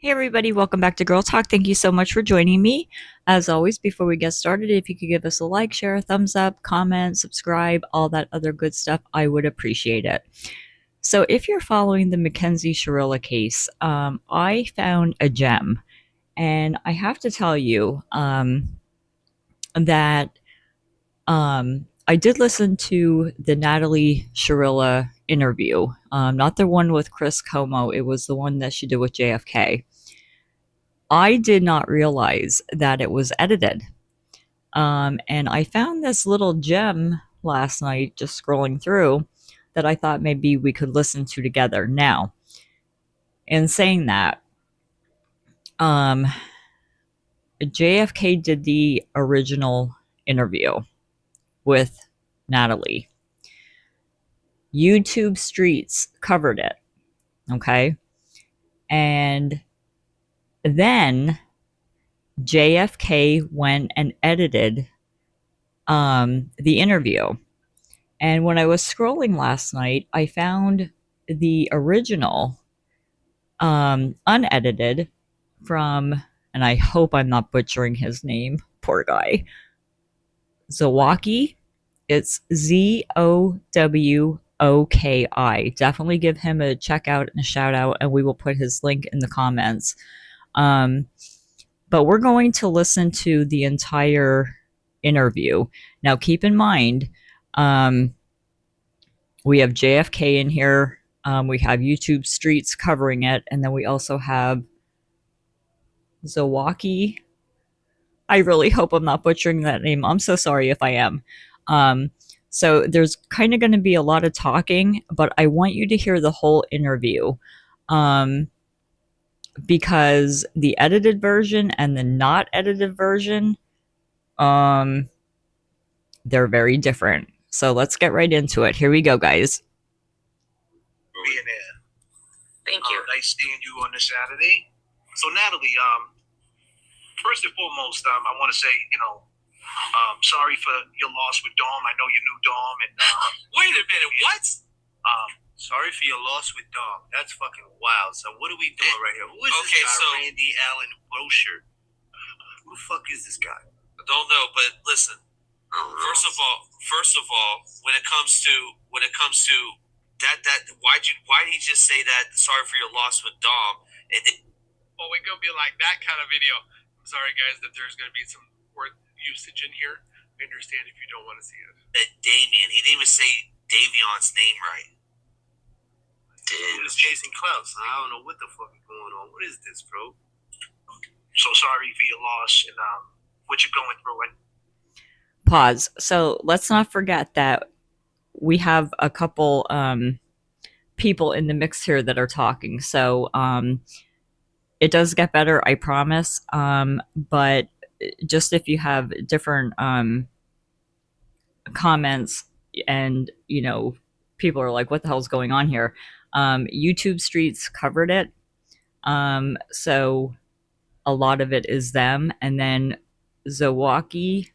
Hey everybody, welcome back to Girl Talk. Thank you so much for joining me. As always, before we get started, if you could give us a like, share, a thumbs up, comment, subscribe, all that other good stuff, I would appreciate it. So if you're following the Natalie Shirilla case, I found a gem. And I have to tell you that I did listen to the Natalie Shirilla interview, not the one with Chris Como. It was the one that she did with JFK. I did not realize that it was edited. And I found this little gem last night just scrolling through that I thought maybe we could listen to together. Now, in saying that, um, JFK did the original interview with Natalie. YouTube Streets covered it. Okay. And then JFK went and edited the interview. And when I was scrolling last night, I found the original unedited from, and I hope I'm not butchering his name, poor guy, Zawaki. It's Zowwoki. Definitely give him a check out and a shout out, and we will put his link in the comments. Um, but we're going to listen to the entire interview. Now, keep in mind, we have JFK in here. We have YouTube Streets covering it, and then we also have Zawaki. I really hope I'm not butchering that name. I'm so sorry if I am. So there's kind of going to be a lot of talking, but I want you to hear the whole interview, because the edited version and the not edited version, they're very different. So let's get right into it. Here we go, guys. Being here. Thank you. Nice seeing you on this Saturday. So Natalie, first and foremost, I want to say, sorry for your loss with Dom. I know you knew Dom, and wait a minute, what? Sorry for your loss with Dom. That's fucking wild. So what are we doing right here? Who is this guy, Randy Allen Rocher? Who the fuck is this guy? I don't know, but listen. First of all, when it comes to that, why did he just say that? Sorry for your loss with Dom. Well, we gonna be like that kind of video. I'm sorry, guys, that there's gonna be some word usage in here. I understand if you don't want to see it. Damien, he didn't even say Davion's name right. He was chasing clouds. I don't know what the fuck is going on. What is this, bro? So sorry for your loss and what you're going through. And pause. So let's not forget that we have a couple people in the mix here that are talking. So it does get better, I promise. But just if you have different comments and, people are like, what the hell's going on here? YouTube Streets covered it. So a lot of it is them. And then Zawaki,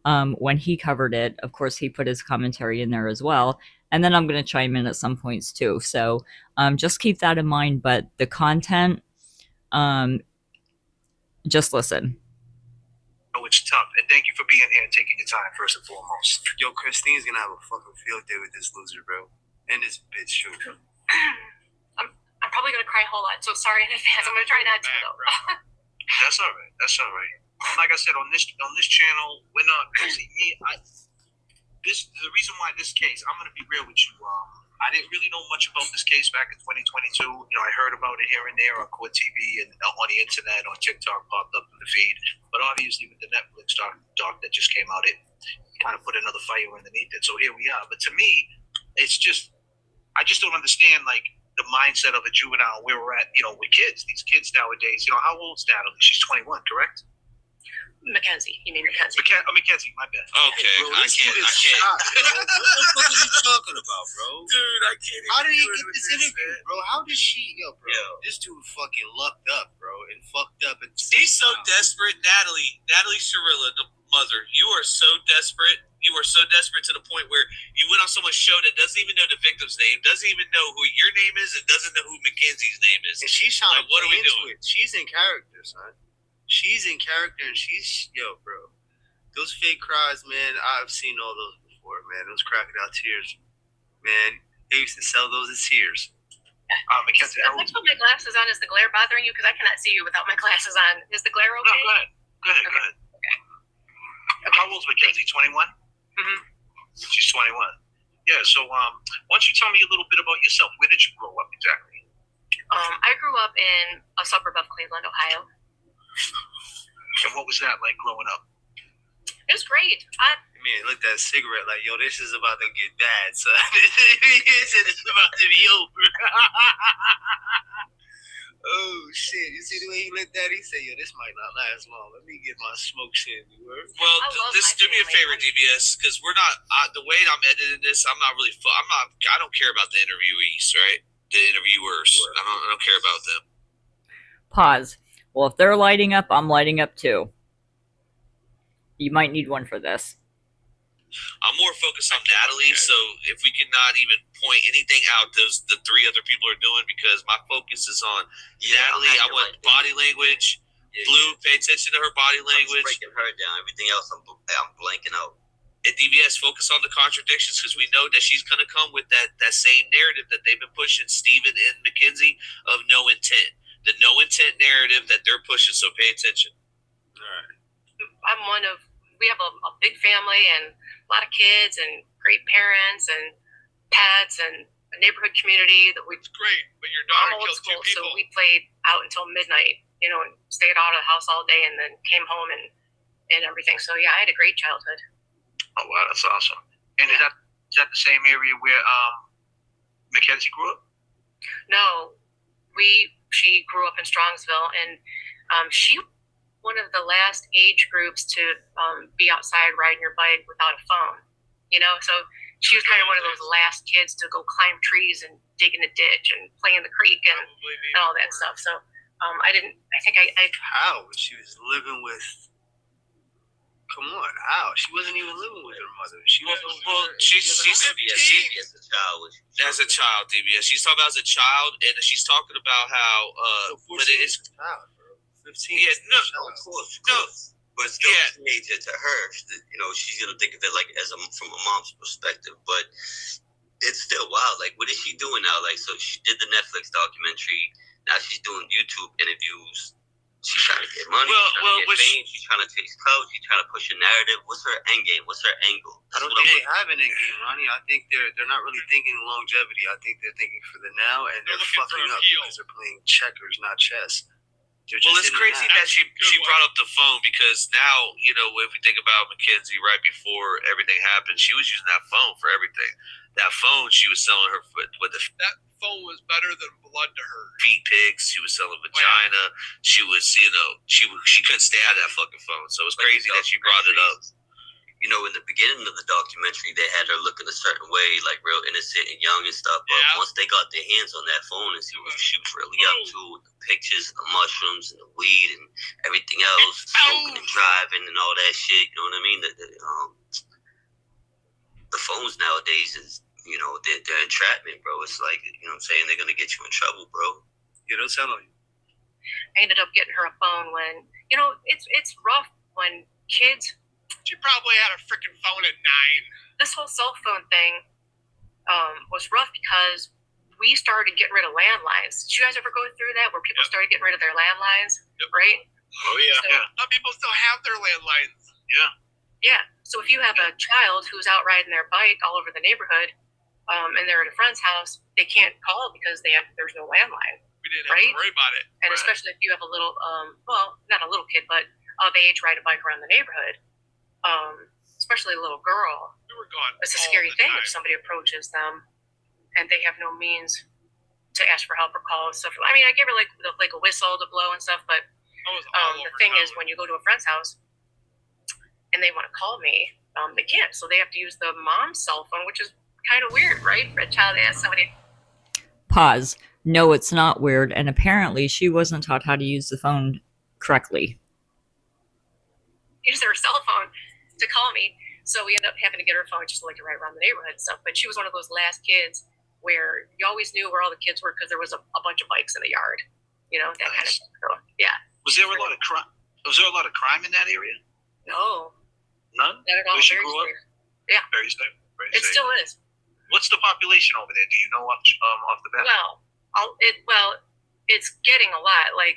when he covered it, of course, he put his commentary in there as well. And then I'm going to chime in at some points too. So just keep that in mind. But the content, just listen. Oh, it's tough. And thank you for being here and taking your time, first and foremost. Yo, Christine's going to have a fucking field day with this loser, bro. And this bitch, too. I'm probably going to cry a whole lot. So sorry in advance. I'm going to try not to, though. That's all right. That's all right. Like I said, on this channel, we're not see me. The reason why this case, I'm gonna be real with you. I didn't really know much about this case back in 2022. I heard about it here and there on Court TV and on the internet, on TikTok, popped up in the feed. But obviously, with the Netflix doc that just came out, it kind of put another fire underneath it. So here we are. But to me, it's just, I just don't understand the mindset of a juvenile where we're at. With kids, these kids nowadays. How old is Natalie? She's 21, correct? Mackenzie. You mean Mackenzie? Mackenzie, my bad. Okay, bro, I can't. What the fuck are you talking about, bro? Dude, I can't. How did he get this interview, bro? How did she, bro? This dude fucking lucked up, bro, and fucked up. And he's so desperate, Natalie Shirilla, the mother. You are so desperate You were so desperate to the point where you went on someone's show that doesn't even know the victim's name, doesn't even know who your name is, and doesn't know who Mackenzie's name is. And she's trying Like, to what are we into doing? it. She's in character, son. She's in character, and she's bro. Those fake cries, man. I've seen all those before, man. Those crocodile tears, man. They used to sell those as tears. Mackenzie, If I put my glasses on, is the glare bothering you? Because I cannot see you without my glasses on. Is the glare no, okay? go ahead. How old's Mackenzie? 21. Mhm. She's 21. Yeah. So, why don't you tell me a little bit about yourself? Where did you grow up exactly? I grew up in a suburb of Cleveland, Ohio. And what was that like growing up? It was great. Man, look at that cigarette like, yo, this is about to get bad, son. It's about to be over. Oh, shit. You see the way he looked at it? He said, yo, this might not last long. Let me get my smoke shandy, word. Well, I love this my do me a family. favor, DBS, because we're not the way I'm editing this. I'm not really. I don't care about the interviewees, right? The interviewers. I don't care about them. Pause. Well, if they're lighting up, I'm lighting up too. You might need one for this. I'm more focused on Natalie, so if we cannot even point anything out, the three other people are doing, because my focus is on Natalie. I want body language. Blue, pay attention to her body language. I'm breaking her down. Everything else, I'm blanking out. And DBS, focus on the contradictions, because we know that she's going to come with that same narrative that they've been pushing, Stephen and Mackenzie, of no intent. The no intent narrative that they're pushing, so pay attention. All right. We have a big family and a lot of kids and great parents and pets and a neighborhood community that we. It's great, but your I'm daughter old killed two school, so people. we played out until midnight, and stayed out of the house all day, and then came home and everything. So yeah, I had a great childhood. Oh wow, that's awesome. And is that the same area where Mackenzie grew up? No, she grew up in Strongsville, and she one of the last age groups to be outside riding your bike without a phone. So she was kind of one of those last kids to go climb trees and dig in the ditch and play in the creek and all that stuff. So I didn't. I think I How? She was living with. Come on, how? She wasn't even living with her mother. She's Maybe as a child. As a child, DBS. She's talking about as a child, and she's talking about how. But it is. child, bro. 15. Yeah, no, Of course. But still, Yeah. teenager to her, she's gonna think of it like from a mom's perspective. But it's still wild. Like, what is she doing now? Like, so she did the Netflix documentary. Now she's doing YouTube interviews. She's trying to get money. She's trying to get fame. She's trying to taste clout. She's trying to push a narrative. What's her end game? What's her angle? I don't think they have an end game, Ronnie. I think they're not really thinking longevity. I think they're thinking for the now, and they're looking for fucking up appeal. because they're playing checkers, not chess. Well, it's crazy that she brought up the phone, because now, if we think about Mackenzie right before everything happened, she was using that phone for everything. That phone, she was selling her with the That phone was better than blood to her. feet pics. She was selling vagina. She was, she couldn't stay out of that fucking phone. So it's crazy that she brought it up. In the beginning of the documentary, they had her looking a certain way, like real innocent and young and stuff. But Yeah. once they got their hands on that phone and see what she was really up to, with the pictures, the mushrooms, and the weed, and everything else, smoking and driving and all that shit, you know what I mean? The phones nowadays is, they're entrapment, bro. It's like, you know what I'm saying? They're gonna get you in trouble, bro. You know, tell you. I ended up getting her a phone when it's rough when kids. She probably had a freaking phone at 9. This whole cell phone thing was rough because we started getting rid of landlines. Did you guys ever go through that where people started getting rid of their landlines? Right? Oh yeah, So- yeah. Some people still have their landlines. Yeah. So if you have a child who's out riding their bike all over the neighborhood, and they're at a friend's house, they can't call because there's no landline. We didn't have Right? to worry about it. And especially if you have a little, not a little kid, but of age, ride a bike around the neighborhood, especially a little girl. We were gone. It's a all scary the thing time. if somebody approaches them and they have no means to ask for help or call and stuff. I mean, I gave her like a whistle to blow and stuff, but I was all the over thing town. is, when you go to a friend's house and they want to call me, they can't. So they have to use the mom's cell phone, which is kind of weird, right? For a child to ask somebody. Pause. No, it's not weird, and apparently she wasn't taught how to use the phone correctly. Use their cell phone to call me. So we ended up having to get her phone just so we could ride around the neighborhood and stuff. But she was one of those last kids where you always knew where all the kids were because there was a bunch of bikes in the yard, that kind of Nice. thing. So, yeah. Was there a lot of crime? Was there a lot of crime in that area? No, None. not at all. Where she Very grew up? safe. Very safe. Very It safe. still is. What's the population over there? Do you know off the bat? Well, it's getting a lot. Like,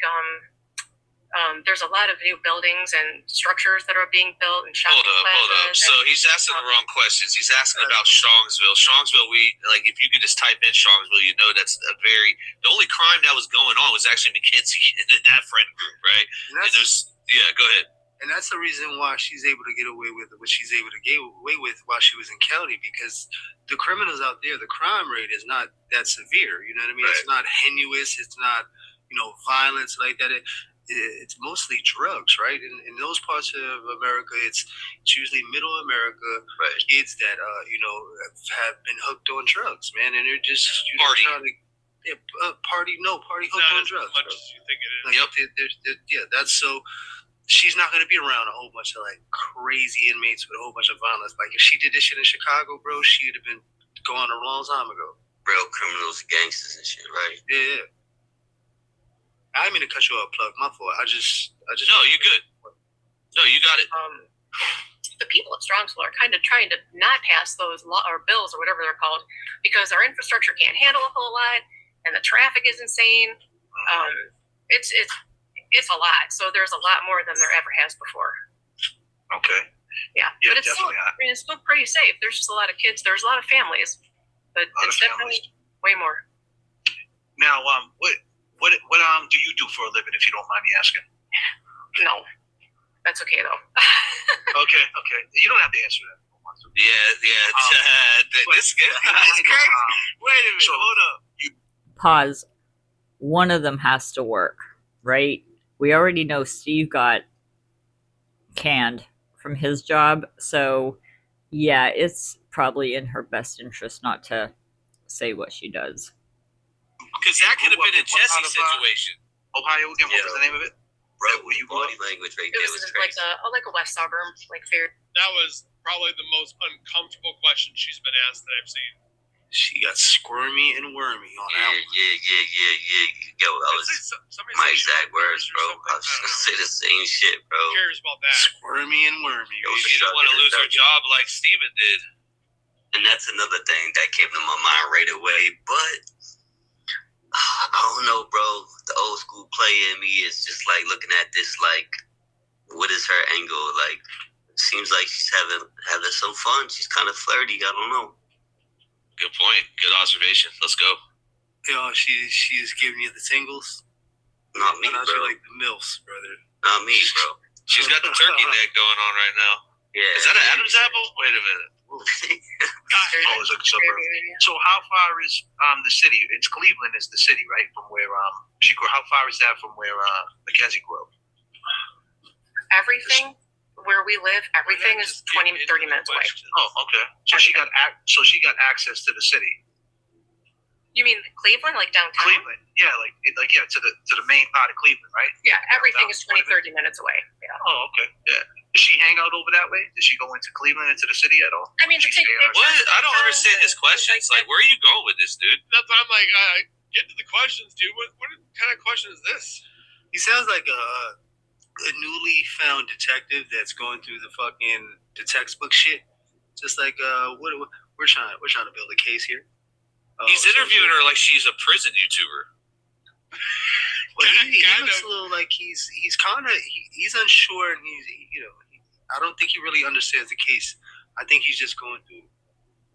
there's a lot of new buildings and structures that are being built and shopping Hold up. plazas. So he's asking the wrong questions. He's asking about Strongsville. Strongsville, if you could just type in Strongsville, that's the only crime that was going on was actually McKinsey and that friend group, right? And Go ahead. And that's the reason why she's able to get away with what she's able to get away with while she was in county, because the criminals out there, the crime rate is not that severe. You know what I mean? Right. It's not heinous. It's not, violence like that. It's mostly drugs, right? In those parts of America, it's usually middle America, Right. kids that have been hooked on drugs, man, and they're just Party. trying to party hooked on drugs. As much Bro. as you think it is. Like, that's so. She's not going to be around a whole bunch of like crazy inmates with a whole bunch of violence. Like if she did this shit in Chicago, bro, she would have been gone a long time ago. Real criminals, gangsters, and shit, right? Yeah. I didn't mean to cut you off, plug. My fault. I just. No, you good. No, you got it. The people of Strongsville are kind of trying to not pass those bills or whatever they're called because our infrastructure can't handle a whole lot and the traffic is insane. It's a lot. So there's a lot more than there ever has before. Okay. Yeah, Yeah, but it's still pretty safe. There's just a lot of kids. There's a lot of families, but it's definitely way more. Now, what do you do for a living, if you don't mind me asking? No, that's okay though. Okay. You don't have to answer that. Yeah. This guy's crazy. Wait a minute. So, Hold up. Pause. One of them has to work, right? We already know Steve got canned from his job, so yeah, it's probably in her best interest not to say what she does. Because that could have been a Jesse situation. Ohio again. What was the name of it? Bro, Where you body language right It there was was like crazy. a west suburb, like fair. That was probably the most uncomfortable question she's been asked that I've seen. She got squirmy and wormy on that one. Yeah. Yo, I was Somebody my said she exact words, or bro. something. I was gonna say the same shit, bro. Who cares about that? Squirmy and wormy. Yo, baby. She didn't want to lose her job like Steven did. And that's another thing that came to my mind right away. But I don't know, bro. The old school player in me is just like looking at this like, what is her angle? Like, it seems like she's having some fun. She's kind of flirty. I don't know. Good point. Good observation. Let's go. She's giving you the tingles. Not me, Not bro. you like the milfs, brother. Not me, bro. She's got the turkey neck going on right now. Yeah. Is that an Adam's apple? Wait a minute. Oh, it's like a suburb. So how far is the city? It's Cleveland is the city, right? From where she grew. How far is that from where Mackenzie grew up? Everything where we live, everything is 20, 30 minutes away. Oh, okay. So she got access to the city. You mean Cleveland, like downtown? Cleveland, yeah, to the main part of Cleveland, right? Yeah, everything is 20, 30 minutes away. Yeah. Oh, okay. Yeah. Does she hang out over that way? Does she go into Cleveland, into the city at all? I mean, to take pictures. What? I don't understand his questions. Like, where are you going with this, dude? That's why I'm like, get to the questions, dude. What kind of question is this? He sounds like a newly found detective that's going through the textbook shit. Just like we're trying to build a case here. He's interviewing her like she's a prison YouTuber. Well, he looks a little like he's unsure, and I don't think he really understands the case. I think he's just going through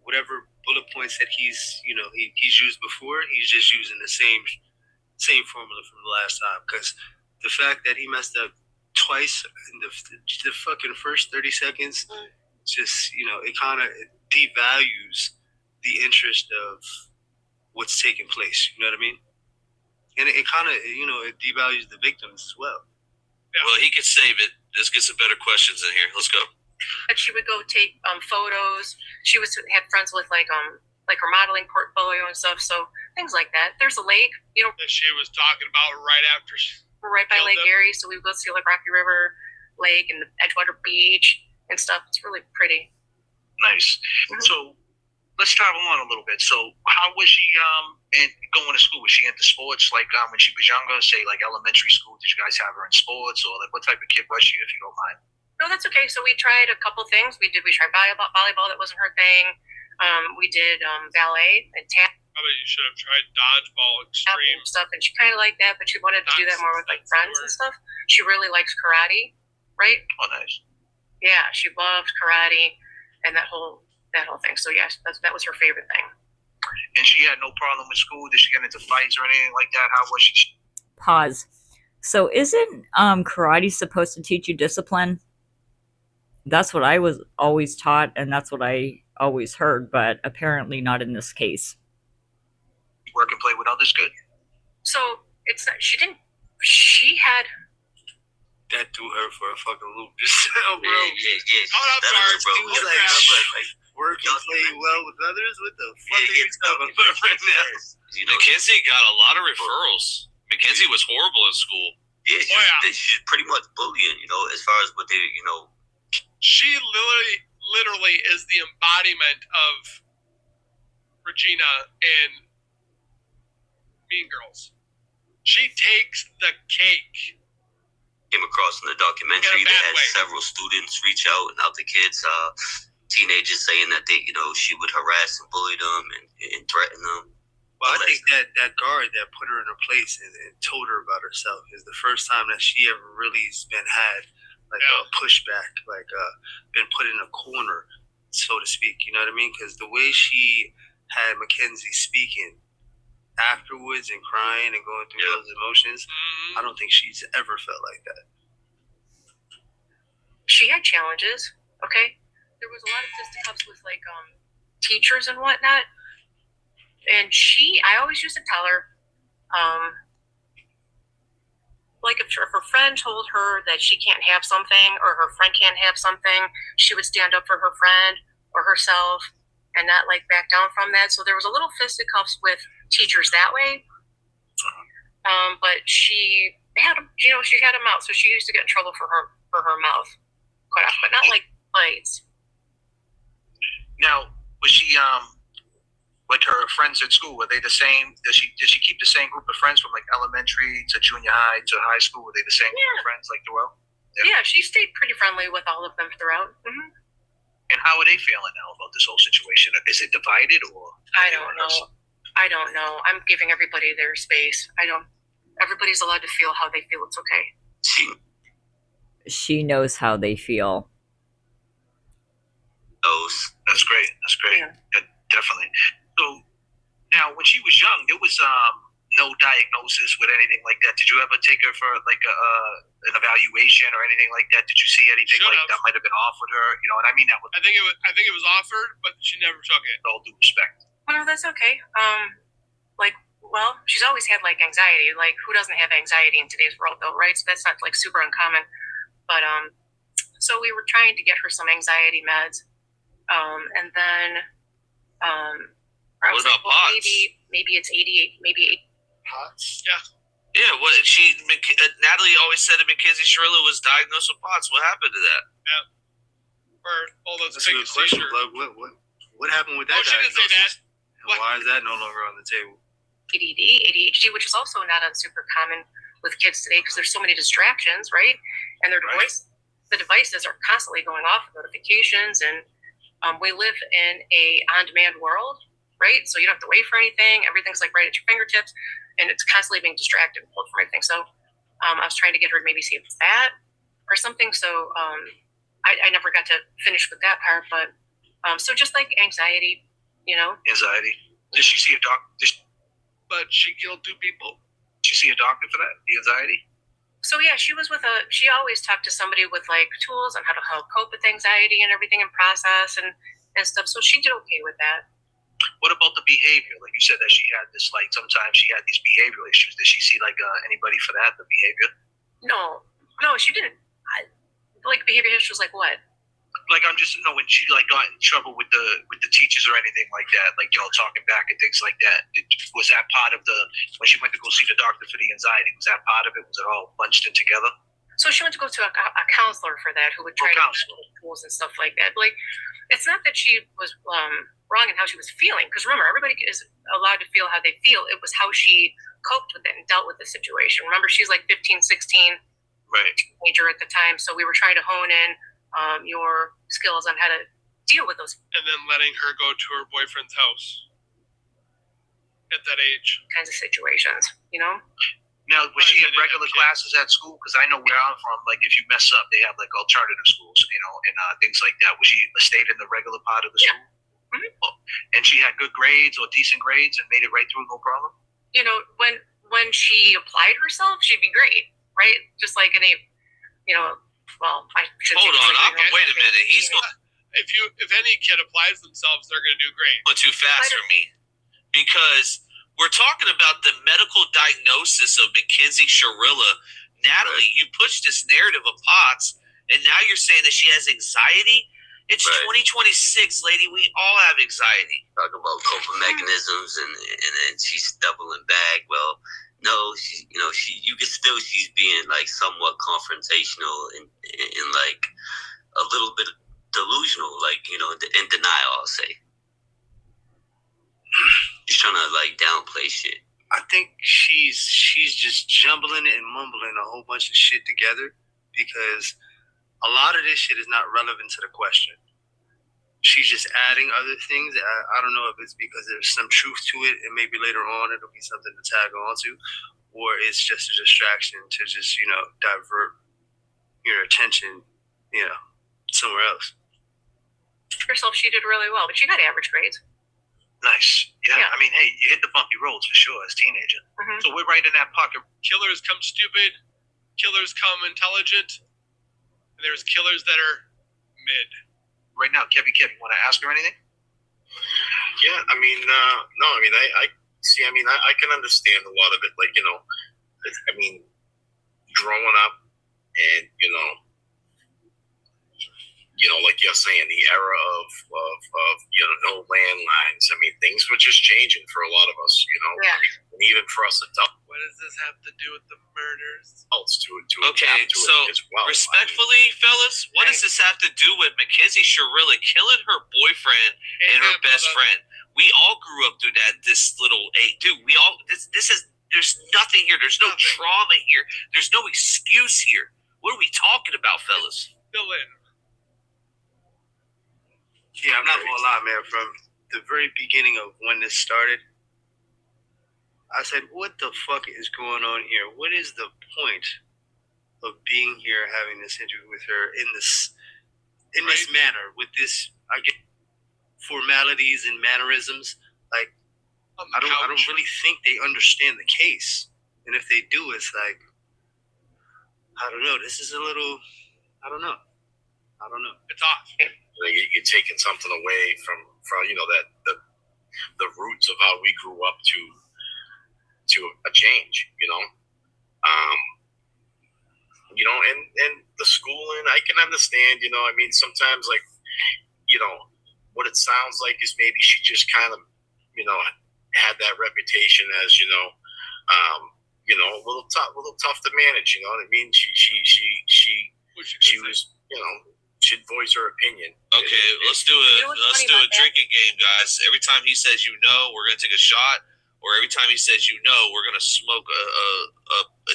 whatever bullet points that he's used before. He's just using the same formula from the last time, because the fact that he messed up twice in the fucking first 30 seconds, just it kind of devalues the interest of what's taking place. You know what I mean? And it kind of it devalues the victims as well. Yeah. Well, he could save it. Let's get some better questions in here. Let's go. But she would go take photos. She had friends with like her modeling portfolio and stuff. So things like that. There's a lake, That she was talking about right after she we're right by Lake Erie, so we would go see like Rocky River Lake and the Edgewater Beach and stuff. It's really pretty. Nice. So let's travel on a little bit. So how was she and going to school? Was she into sports like when she was younger, say like elementary school? Did you guys have her in sports, or like what type of kid was she, if you don't mind? No, that's okay. So we tried a couple things. We tried volleyball. That wasn't her thing. We did ballet and tap. Probably you should have tried dodgeball extreme stuff, and she kind of liked that, but she wanted to do that more with like friends and stuff. She really likes karate, right? Oh, nice. Yeah, she loved karate and that whole thing. So yes, that was her favorite thing. And she had no problem with school. Did she get into fights or anything like that? How was she? Pause. So isn't karate supposed to teach you discipline? That's what I was always taught, and that's what I always heard, but apparently not in this case. Work and play with others, good. So it's not, she had that threw her for a fucking loop. Just bro. Yeah. Hold up, guards. He was like work and play well with others. What the fuck are you talking about right now? Mackenzie got a lot of referrals. Mackenzie was horrible in school. Yeah, she's pretty much bullying, as far as what they, She literally is the embodiment of Regina in Mean Girls. She takes the cake. Came across in the documentary, they had several students reach out and help the kids, teenagers saying that they, she would harass and bully them and threaten them. Well, I think that guard that put her in her place and told her about herself is the first time that she ever really had a pushback, been put in a corner, so to speak. You know what I mean? Because the way she had Mackenzie speaking afterwards and crying and going through those emotions, I don't think she's ever felt like that. She had challenges, okay? There was a lot of fisticuffs with teachers and whatnot. And I always used to tell her, if her friend told her that she can't have something or her friend can't have something, she would stand up for her friend or herself and not back down from that. So there was a little fisticuffs with teachers that way. But she had them, she had them out. So she used to get in trouble for her mouth quite often, but not fights. Now, was she like her friends at school, were they the same? Did she keep the same group of friends from elementary to junior high to high school? Were they the same group of friends throughout? Yeah, she stayed pretty friendly with all of them throughout. Mm-hmm. And how are they feeling now about this whole situation? Is it divided or? I don't know. I'm giving everybody their space. Everybody's allowed to feel how they feel. It's okay. She knows how they feel. That's great. Yeah, definitely. So now, when she was young, there was no diagnosis with anything like that. Did you ever take her for an evaluation or anything like that? Did you see anything that might have been offered her? And I mean that with I think it was offered, but she never took it. all due respect. Well, no, that's okay. She's always had anxiety. Who doesn't have anxiety in today's world, though, right? So that's not super uncommon. But so we were trying to get her some anxiety meds, and then I was what about POTS? Maybe it's 88, maybe 8. POTS? Yeah. Natalie always said that Mackenzie Shirilla was diagnosed with POTS. What happened to that? Yeah. Or all those That's a good question. What happened with that? She didn't say that. Why is that no longer on the table? ADD, ADHD, which is also not super common with kids today because there's so many distractions, right? And the devices are constantly going off with notifications, and we live in a on-demand world, right? So you don't have to wait for anything. Everything's right at your fingertips, and it's constantly being distracted and pulled from everything. So I was trying to get her to maybe see if it's that or something. So I never got to finish with that part, but so just anxiety, Anxiety. Did she see a doctor? But she killed 2 people. Did she see a doctor for that? The anxiety? So yeah, she always talked to somebody with tools on how to help cope with anxiety and everything and process and stuff. So she did okay with that. What about the behavior? Like you said that she had this, sometimes she had these behavioral issues. Did she see anybody for that, the behavior? No, she didn't. Behavior issues like what? I'm just when she got in trouble with the teachers or anything like that, talking back and things like that. Was that part of when she went to go see the doctor for the anxiety? Was that part of it? Was it all bunched in together? So she went to go to a counselor for that, who would try to tools and stuff like that. Like, it's not that she was wrong in how she was feeling, because remember, everybody is allowed to feel how they feel. It was how she coped with it and dealt with the situation. Remember, she's like 15, 16, Right. teenager at the time. So we were trying to hone in your skills on how to deal with those And then letting her go to her boyfriend's house at that age. kinds of situations, you know? Now, was she in regular classes at school? Because I know where I'm from, like, if you mess up, they have, like, alternative schools, you know, and things like that. Was she stayed in the regular part of the school? Mm-hmm. Oh, and she had good grades or decent grades and made it right through, no problem? You know, when she applied herself, she'd be great, right? Just like any, you know, well, I should Hold on, wait a minute. He's going If any kid applies themselves, they're going to do great. too fast for me, because we're talking about the medical diagnosis of Mackenzie Shirilla. Natalie, you pushed this narrative of POTS, and now you're saying that she has anxiety? It's 2026, lady. We all have anxiety. Talk about coping mechanisms and she's doubling back. Well, no, she's being like somewhat confrontational and like a little bit delusional, like, you know, in denial, I'll say. She's trying to like downplay shit. I think she's just jumbling and mumbling a whole bunch of shit together, because a lot of this shit is not relevant to the question. She's just adding other things. I don't know if it's because there's some truth to it, and maybe later on it'll be something to tag on to, or it's just a distraction to just, you know, divert your attention, you know, somewhere else. Herself, she did really well, but she got average grades. Nice. Yeah. I mean, hey, you hit the bumpy roads for sure as a teenager. Mm-hmm. So we're right in that pocket. Killers come stupid, killers come intelligent, and there's killers that are mid. Right now, Kevy, you want to ask her anything? Yeah, I mean, no, I mean, I see, I mean, I can understand a lot of it. Like, you know, I mean, growing up and, you know, like you're saying, the era of you know, no landlines. I mean, things were just changing for a lot of us, you know, and even for us adults. What does this have to do with the murders? Okay, so as well. respectfully, fellas, what does this have to do with Mackenzie Shirilla killing her boyfriend and her best friend? We all grew up through that. This little dude. We all this is. There's nothing here. There's no trauma here. There's no excuse here. What are we talking about, fellas? Fill in. Yeah, I'm not gonna lie, man. From the very beginning of when this started, I said, what the fuck is going on here? What is the point of being here, having this interview with her in this manner, with this, I guess, formalities and mannerisms? Like, I don't really think they understand the case. And if they do, it's like, I don't know. This is a little, I don't know. It's off. You're taking something away from you know, that the roots of how we grew up to a change, you know. You know, and the schooling, I can understand, you know. I mean, sometimes, like, you know, what it sounds like is maybe she just kind of, you know, had that reputation as, you know, a little tough to manage. You know what I mean? She was, you know, should voice her opinion. Okay, let's do a drinking game, guys. Every time he says you know, we're gonna take a shot, or every time he says you know, we're gonna smoke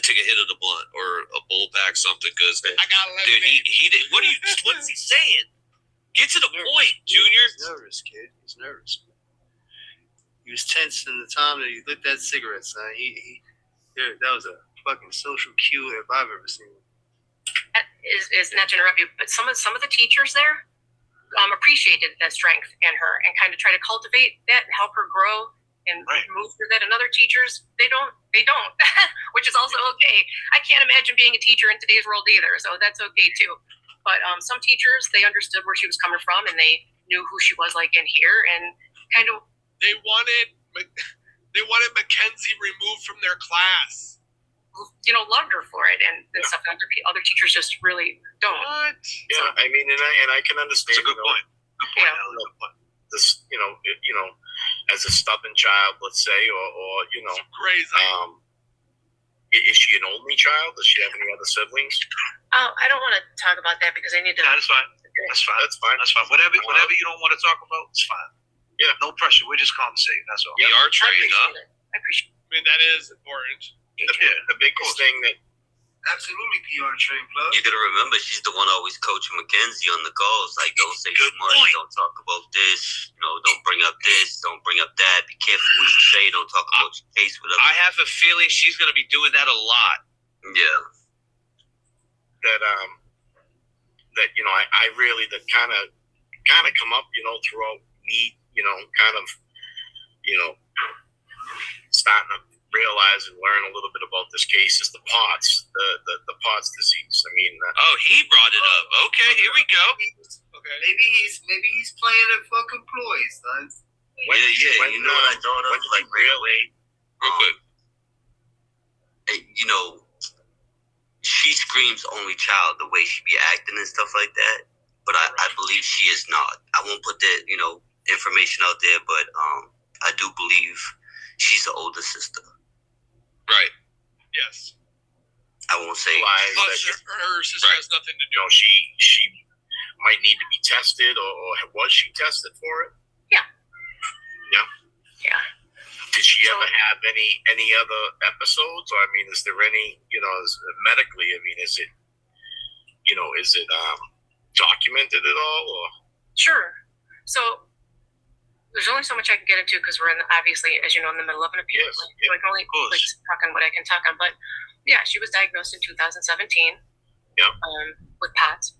take a hit of the blunt or a bowl pack, something. Because I got dude, he did. What is he saying? Get to the point, Junior. He's nervous, kid. He's nervous. He was tense in the time that he lit that cigarette, son. That was a fucking social cue if I've ever seen it. Is not to interrupt you, but some of the teachers there appreciated that strength in her and kind of try to cultivate that and help her grow and move through that. And other teachers, they don't, which is also okay. I can't imagine being a teacher in today's world either, so that's okay too. But some teachers, they understood where she was coming from and they knew who she was like in here, and kind of they wanted Mackenzie removed from their class. You know, loved her for it and stuff. Other teachers just really don't. What? Yeah, I mean, and I can understand. It's a good point. Good point. Yeah. Good point. This, you know, as a stubborn child, let's say, or you know, crazy. Is she an only child? Does she have any other siblings? I don't want to talk about that because I need to. Yeah, that's fine. That's fine. That's fine. That's fine. Whatever you don't want to talk about, it's fine. Yeah, no pressure. We're just conversating. That's all. PR I trained, appreciate huh? it. I appreciate it. I mean, that is important. The biggest thing that Absolutely PR train plug. You gotta remember, she's the one always coaching Mackenzie on the calls. Like, don't say Good too much. point. Don't talk about this. Don't bring up this. Don't bring up that. Be careful what you say. Don't talk about your case with I other. have a feeling she's going to be doing that a lot. Yeah. that I really that kind of come up throughout me kind of starting to realize and learn a little bit about this case is the POTS, the POTS disease. I mean, Oh, he brought it up. Okay, here we go. Okay. Maybe he's playing a fucking ploy, son. when, Yeah. You know what I thought when of? did Like, you right away. Real quick. She screams only child the way she be acting and stuff like that. But I believe she is not. I won't put that, information out there, but I do believe she's the older sister. Right. Yes. I won't say Lies Plus, that her sister Right. has nothing to do. she might need to be tested, or was she tested for it? Yeah. Did she So- ever have any other episodes? Or I mean, is there any medically? I mean, is it documented at all? Or Sure. So there's only so much I can get into because we're obviously, as you know, in the middle of an appeal. Yes, So yeah, I can only talk on what I can talk on. But yeah, she was diagnosed in 2017. Yeah. With POTS,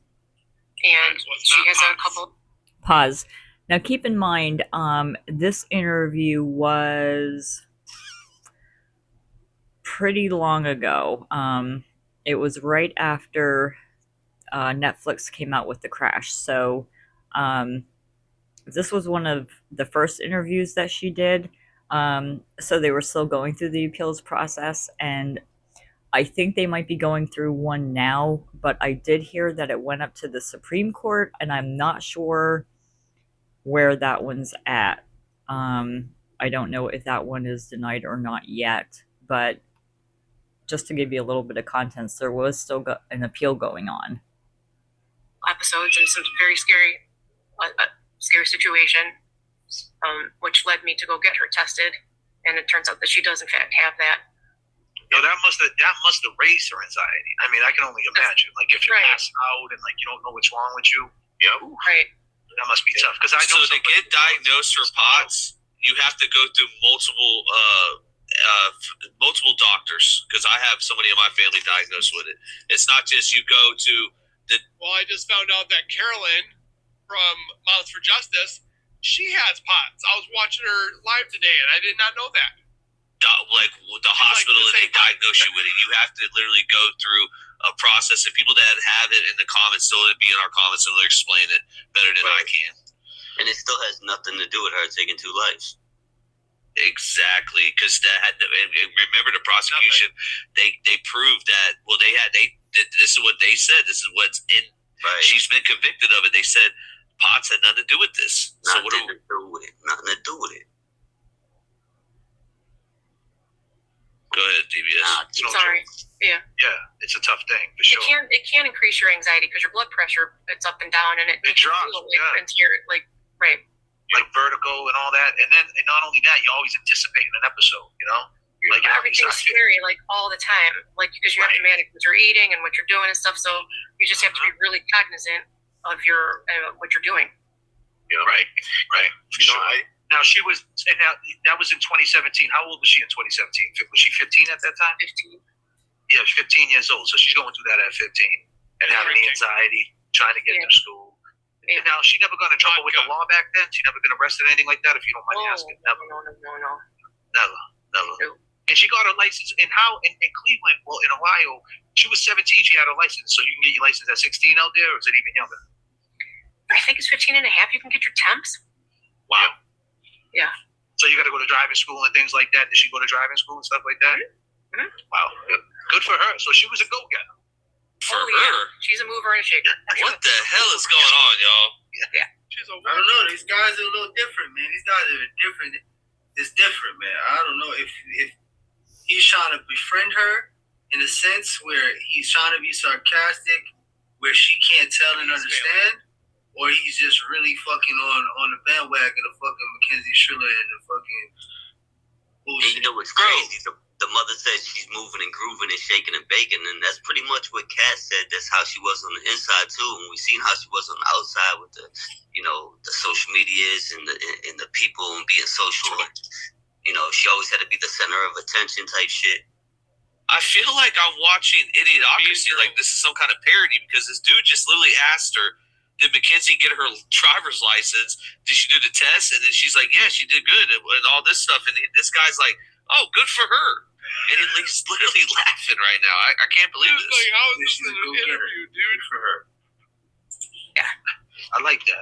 and So it's she not has a POTS. couple. Pause. Now, keep in mind, this interview was pretty long ago. It was right after Netflix came out with The Crash. So, this was one of the first interviews that she did. So they were still going through the appeals process, and I think they might be going through one now, but I did hear that it went up to the Supreme Court, and I'm not sure where that one's at. I don't know if that one is denied or not yet, but just to give you a little bit of context, there was still an appeal going on. Episodes and some very scary situation, which led me to go get her tested, and it turns out that she does in fact have that. No, that must have raised her anxiety. I mean, I can only imagine. Like if you're Right. passed out and like you don't know what's wrong with you, Right. that must be tough. Because I know So to get diagnosed for POTS, you have to go through multiple doctors. Because I have somebody in my family diagnosed with it. It's not just you go to the. Well, I just found out that Carolyn from Moms for Justice, she has POTS. I was watching her live today, and I did not know that. Like the hospital the and they same- diagnose you with it. You have to literally go through a process, and people that have it in the comments, they'll be in our comments and they'll explain it better than I can. And it still has nothing to do with her taking 2 lives. Exactly, because that had to, remember the prosecution. They proved that. Well, this is what they said. This is what's in. Right. She's been convicted of it. They said POTS had nothing to do with this. So what? Nothing to do with it. Nothing to do with it. Go ahead, DBS. It's no Sorry. joke. Yeah. Yeah, it's a tough thing for sure. It can increase your anxiety because your blood pressure, it's up and down, and it makes you drops, feel yeah. into your right. Like vertigo and all that, and not only that, you're always anticipating an episode. Like Everything's scary, like all the time, like because you have to manage what you're eating and what you're doing and stuff. So you just have to be really cognizant of your what you're doing. Right. For sure. Now she was, and now that was in 2017. How old was she in 2017? Was she 15 at that time? 15. Yeah, 15 years old. So she's going through that at 15 and having the anxiety, trying to get through school. Yeah. And now she never got in trouble with the law back then. She never been arrested or anything like that. If you don't mind me asking, never. No. Never. No. And she got her license in Cleveland. Well, in Ohio, she was 17. She had her license, so you can get your license at 16 out there, or is it even younger? I think it's 15 and a half. You can get your temps. Wow. Yeah. So you got to go to driving school and things like that. Did she go to driving school and stuff like that? Mhm. Wow. Good for her. So she was a go-getter. For Oh, her? yeah. She's a mover and a shaker. What the hell is going on, y'all? She's a I don't know. These guys are a little different, man. These guys are different. It's different, man. I don't know if he's trying to befriend her in a sense where he's trying to be sarcastic, where she can't tell and understand, or he's just really fucking on the bandwagon of fucking Mackenzie Shirilla and the fucking bullshit. And you know what's crazy? The mother says she's moving and grooving and shaking and baking, and that's pretty much what Kat said. That's how she was on the inside too. And we seen how she was on the outside with the, the social medias and the people and being social. And, she always had to be the center of attention type shit. I feel like I'm watching Idiocracy. Like this is some kind of parody because this dude just literally asked her, "Did Mackenzie get her driver's license? Did she do the test?" And then she's like, "Yeah, she did good," and all this stuff. And this guy's like, "Oh, good for her." And he's literally laughing right now. I can't believe this. Like, how is this an interview, dude? For her. Yeah, I like that.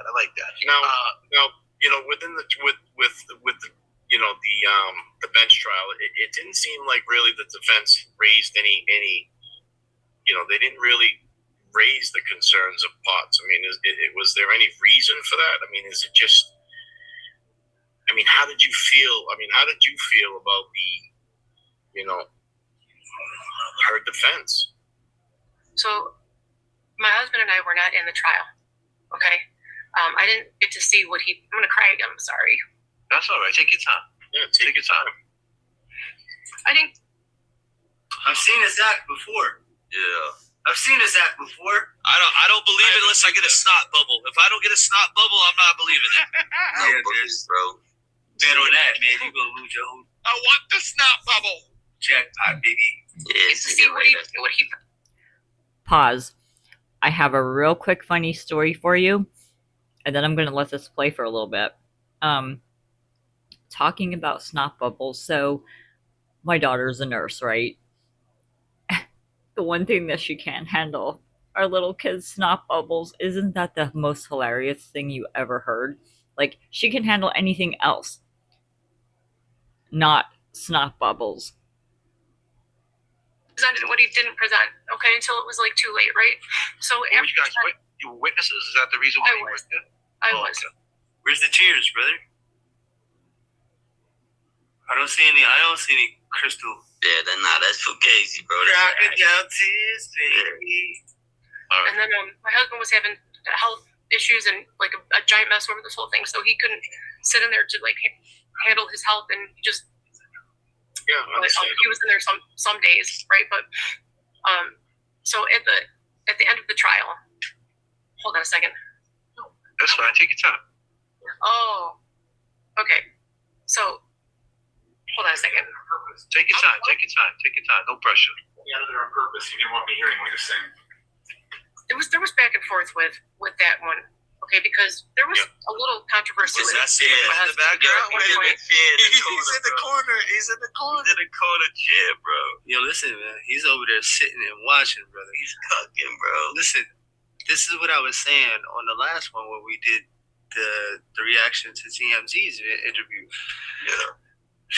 Now, within the with the the bench trial, it didn't seem like really the defense raised any they didn't really raise the concerns of Potts. I mean, was there any reason for that? I mean, is it just? I mean, how did you feel? I mean, how did you feel about her defense? So, my husband and I were not in the trial. Okay, I didn't get to see what he. I'm gonna cry again. I'm sorry. That's all right. Take your time. Yeah, take your time. I didn't. I've seen this act before. Yeah. I've seen this act before. I don't believe it unless I get a snot bubble. If I don't get a snot bubble, I'm not believing it. No boogies, bro. Bet on that, man. You're gonna lose your whole I want the snot bubble. jackpot, baby. Get to see what he. Pause. I have a real quick funny story for you, and then I'm going to let this play for a little bit. Talking about snot bubbles. So, my daughter's a nurse, right? The one thing that she can't handle are little kids' snot bubbles. Isn't that the most hilarious thing you ever heard? Like, she can handle anything else, not snot bubbles. Presented what he didn't present. Okay, until it was like too late, right? So Were after you guys you were witnesses? Is that the reason why you were there? I was. Okay. Where's the tears, brother? I don't see any crystal. Yeah, that's fugazi, bro. Crocodile tears, baby. All right. And then my husband was having health issues and like a giant mess over this whole thing, so he couldn't sit in there to like handle his health, and just Yeah, he was in there some days, right? But so at the end of the trial, hold on a second. That's fine. Take your time. Oh, okay. So hold on a second. Take your time. Take your time. Take your time. No pressure. Yeah, they're on purpose. You didn't want me hearing what you're saying. There was back and forth with that one, okay, because there was a little controversy Was with that scene in the background? He's in the corner. He's in the corner. He's in the corner chair, bro. Yo, listen, man. He's over there sitting and watching, brother. He's cooking, bro. Listen, this is what I was saying on the last one where we did the reaction to TMZ's interview. Yeah.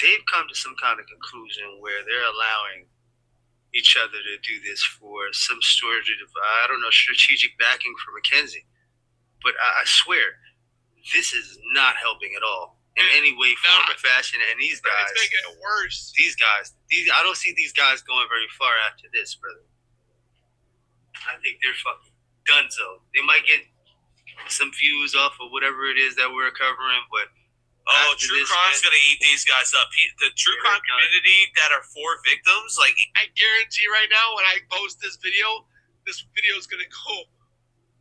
They've come to some kind of conclusion where they're allowing each other to do this for some sort of, I don't know, strategic backing for Mackenzie. But I swear, this is not helping at all in any way, form, or fashion. And these guys, It's making it worse. these I don't see these guys going very far after this, brother. I think they're fucking donezo. They might get some views off of whatever it is that we're covering, but True Crime's gonna eat these guys up. The true crime community that are for victims, like I guarantee right now when I post this video is gonna go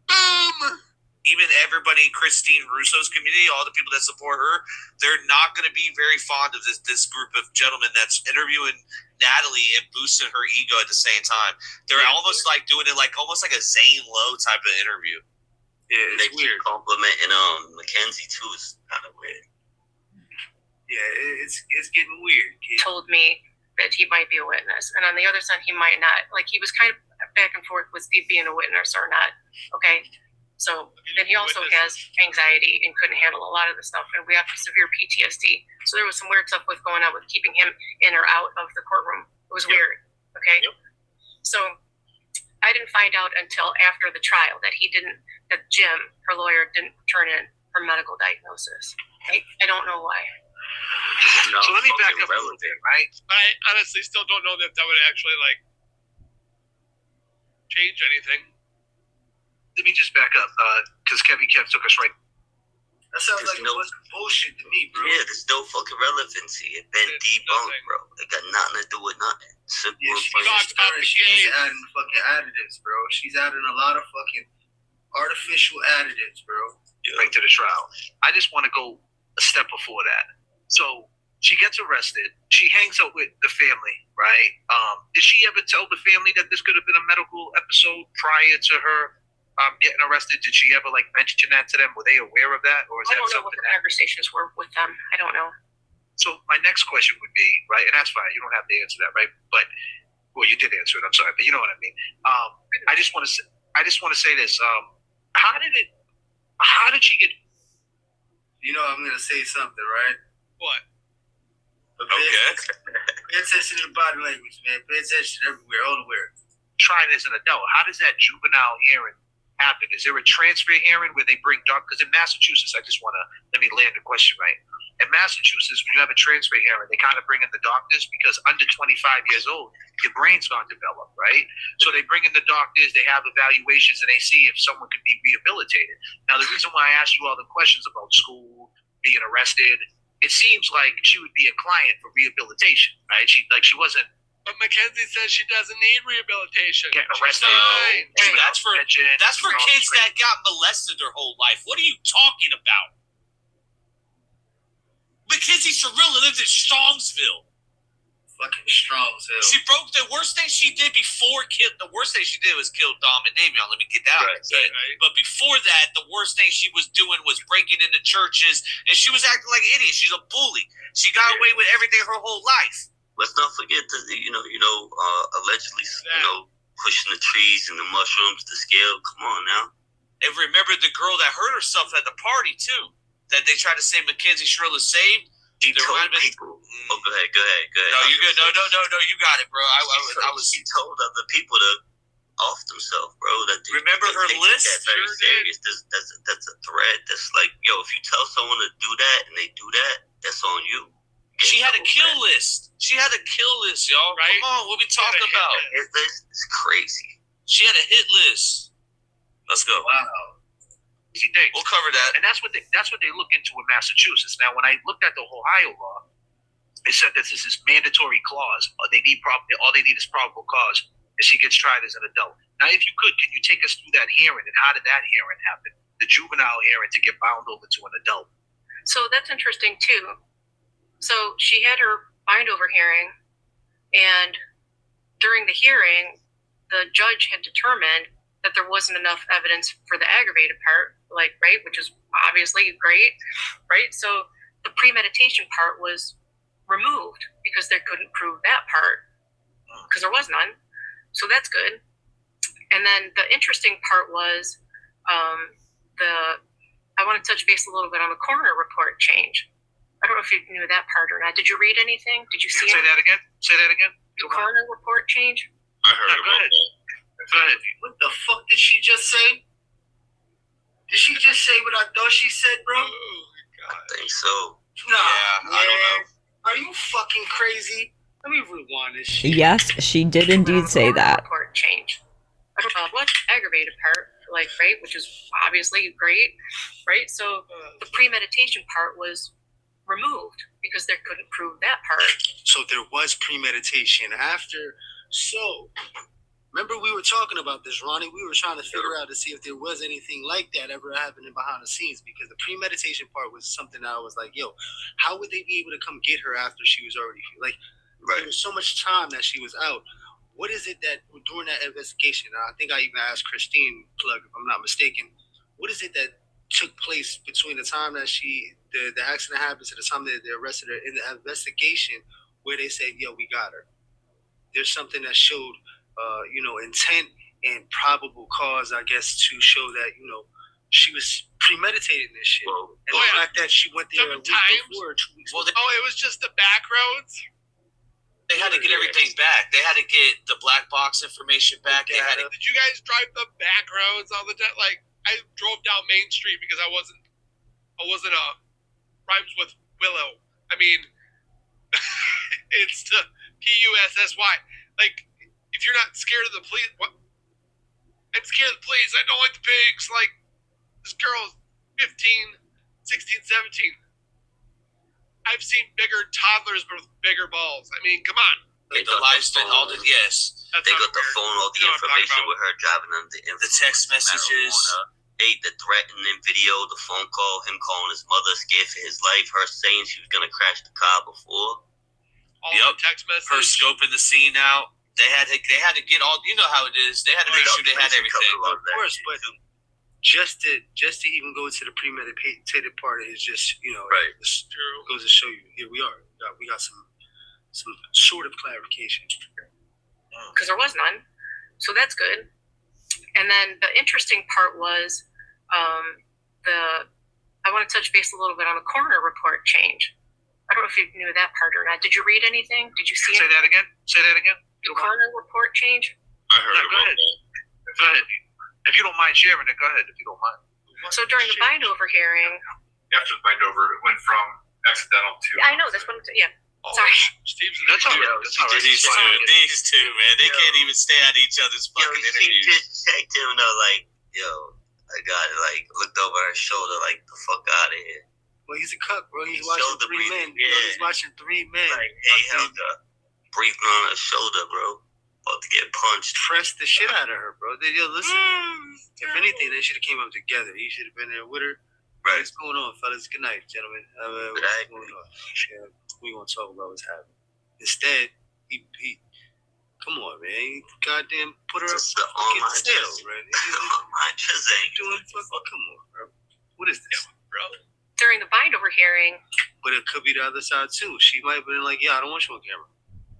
boom. even everybody, Christine Russo's community, all the people that support her, they're not going to be very fond of this group of gentlemen that's interviewing Natalie and boosting her ego at the same time. They're almost like doing it like almost like a Zane Lowe type of interview. Yeah, They keep complimenting Mackenzie too. It's kind of weird. Yeah, it's getting weird. Told me that he might be a witness, and on the other side, he might not. Like, he was kind of back and forth with Steve being a witness or not. Okay, so then he also has anxiety and couldn't handle a lot of the stuff, and we have severe PTSD. So there was some weird stuff going on with keeping him in or out of the courtroom. It was weird. Okay, so I didn't find out until after the trial that Jim, her lawyer, didn't turn in her medical diagnosis. I don't know why. So let me back up a little bit, right? But I honestly still don't know that would actually change anything. Let me just back up, because Kevin Kev took us right. That sounds There's like no- a bunch of bullshit to me, bro. Yeah, there's no fucking relevancy. It's been It's debunked, nothing. bro. It got nothing to do with nothing. Simple Yeah, and she's plain. talked about the she's games. adding fucking additives, bro. She's adding a lot of fucking artificial additives, bro. Right to the trial. I just want to go a step before that. So she gets arrested. She hangs out with the family, right? Did she ever tell the family that this could have been a medical episode prior to her getting arrested? Did she ever mention that to them? Were they aware of that, or is I that don't know what something the that? conversations were with them. I don't know. So my next question would be, right, and that's fine. You don't have to answer that, right? But well, you did answer it. I'm sorry, but you know what I mean. I just want to say this. How did she get? You know, I'm gonna say something, right? What? But Okay. pay attention to the body language, man. Pay attention everywhere, all the way. Tried as an adult? How does that juvenile hearing happen? Is there a transfer hearing where they bring doctors? Because in Massachusetts, let me land the question right. In Massachusetts, when you have a transfer hearing, they kind of bring in the doctors because under 25 years old, your brain's not developed, right? So they bring in the doctors, they have evaluations, and they see if someone could be rehabilitated. Now, the reason why I asked you all the questions about school, being arrested, it seems like she would be a client for rehabilitation, right? She wasn't But Mackenzie says she doesn't need rehabilitation. getting She's arrested. fine. Dude, that's for juvenile kids detention. that got molested their whole life. What are you talking about? Mackenzie Shirilla lived in Strongsville. Fucking strong, so. She broke the worst thing she did before the worst thing she did was kill Dom and Davion. Let me get that out. Right. But before that, the worst thing she was doing was breaking into churches, and she was acting like an idiot. She's a bully. She got away with everything her whole life. Let's not forget that allegedly, pushing the trees and the mushrooms to scale. Come on now. And remember the girl that hurt herself at the party too. That they tried to say Mackenzie Shirilla saved. She There told might have been- people. Oh, go ahead. No, you good. No, you got it, bro. She told other people to off themselves, bro. Remember her they list? Take that very Sure serious. That's a threat. That's like, yo, if you tell someone to do that and they do that, that's on you. She had a kill list. She had a kill list, y'all. Right. Come on, what we talking about? It's crazy. She had a hit list. Let's go. Wow. Easy thing. We'll cover that. And that's what they look into in Massachusetts. Now, when I looked at the Ohio law, it said that this is mandatory clause. All they need is probable cause, and she gets tried as an adult. Now, if you could, can you take us through that hearing and how did that hearing happen? The juvenile hearing to get bound over to an adult. So that's interesting too. So she had her bind over hearing, and during the hearing, the judge had determined that there wasn't enough evidence for the aggravated part, right, which is obviously great, right? So the premeditation part was removed because they couldn't prove that part because there was none. So that's good. And then the interesting part was I want to touch base a little bit on the coroner report change. I don't know if you knew that part or not. Did you read anything? Did you see Say that again. the coroner report change? I heard No, go about ahead. that. Go ahead. What the fuck did she just say? Did she just say what I thought she said, bro? I think so. Nah, Yeah, I don't know. Are you fucking crazy? Let me rewind this shit. Yes, she did indeed say Coroner that. report change. I don't know what aggravated part, right, which is obviously great, right? So the premeditation part was removed because they couldn't prove that part. So there was premeditation after. So, remember we were talking about this, Ronnie? We were trying to figure out to see if there was anything like that ever happening behind the scenes, because the premeditation part was something that I was like, yo, how would they be able to come get her after she was already, there was so much time that she was out. What is it that, during that investigation, I think I even asked Christine Plug, if I'm not mistaken, what is it that took place between the time that the accident happened to the time that they arrested her in the investigation where they said, yo, we got her? There's something that showed, intent and probable cause, I guess, to show that, she was premeditating this shit. Well, And the fact that she went there a week Sometimes- before, 2 weeks Well, before. Oh, it was just the back roads? They had to get everything back. They had to get the black box information back. They had to. Did you guys drive the back roads all the time? Like, I drove down Main Street because I wasn't rhymes with Willow. I mean, it's the Pussy. Like, if you're not scared of the police, what? I'm scared of the police. I don't like the pigs. Like, this girl's 15, 16, 17. I've seen bigger toddlers with bigger balls. I mean, come on. They The got live the stream, all the phone. yes. That They sounds got the weird. phone, all the You know what I'm talking information about. with her driving under the The text messages. The threatening video, the phone call, him calling his mother, scared for his life, her saying she was gonna crash the car before. All Yep. the text messages. Her scoping the scene out. They had to get all. You know how it is. They had to make sure they had everything. Of course, but just to even go to the premeditated part is just, you know, Right. This goes to show you, here we are. We got some sort of clarification. because there was none. So that's good. And then the interesting part was I want to touch base a little bit on the coroner report change. I don't know if you knew that part or not. Did you read anything? Did you see Say it? that again. Say that again. The coroner report change? I heard No, about go ahead. that. Go ahead. If you don't mind sharing it, go ahead. If you don't mind. So during the bind over hearing, After the bind over, it went from accidental to. I know that's what I'm saying. Yeah. Sorry. Steve's in That's the all right. video. That's all right. These two, man, they can't even stay at each other's Yo, fucking she interviews. just checked him though, like, yo, I got it, like, looked over her shoulder, like, the fuck out of here. Well, he's a cuck, bro. He's He's watching shoulder three men. breathing, You know, yeah. he's watching three men. Like, hey, held up, breathing on her shoulder, bro. About to get punched. Pressed the shit out of her, bro. Yo, listen. If anything, they should have came up together. He should have been there with her. Right. What's going on, fellas? Good night, gentlemen. What's Right. going on? Yeah, we gonna talk about what's happening. Instead, he come on, man. He goddamn put her up Just the fucking online still, just- man. Online just ain't Doing fucking, come on, bro. What is this? Bro. During the bind over hearing, But it could be the other side too. She might have been like, yeah, I don't want you on camera.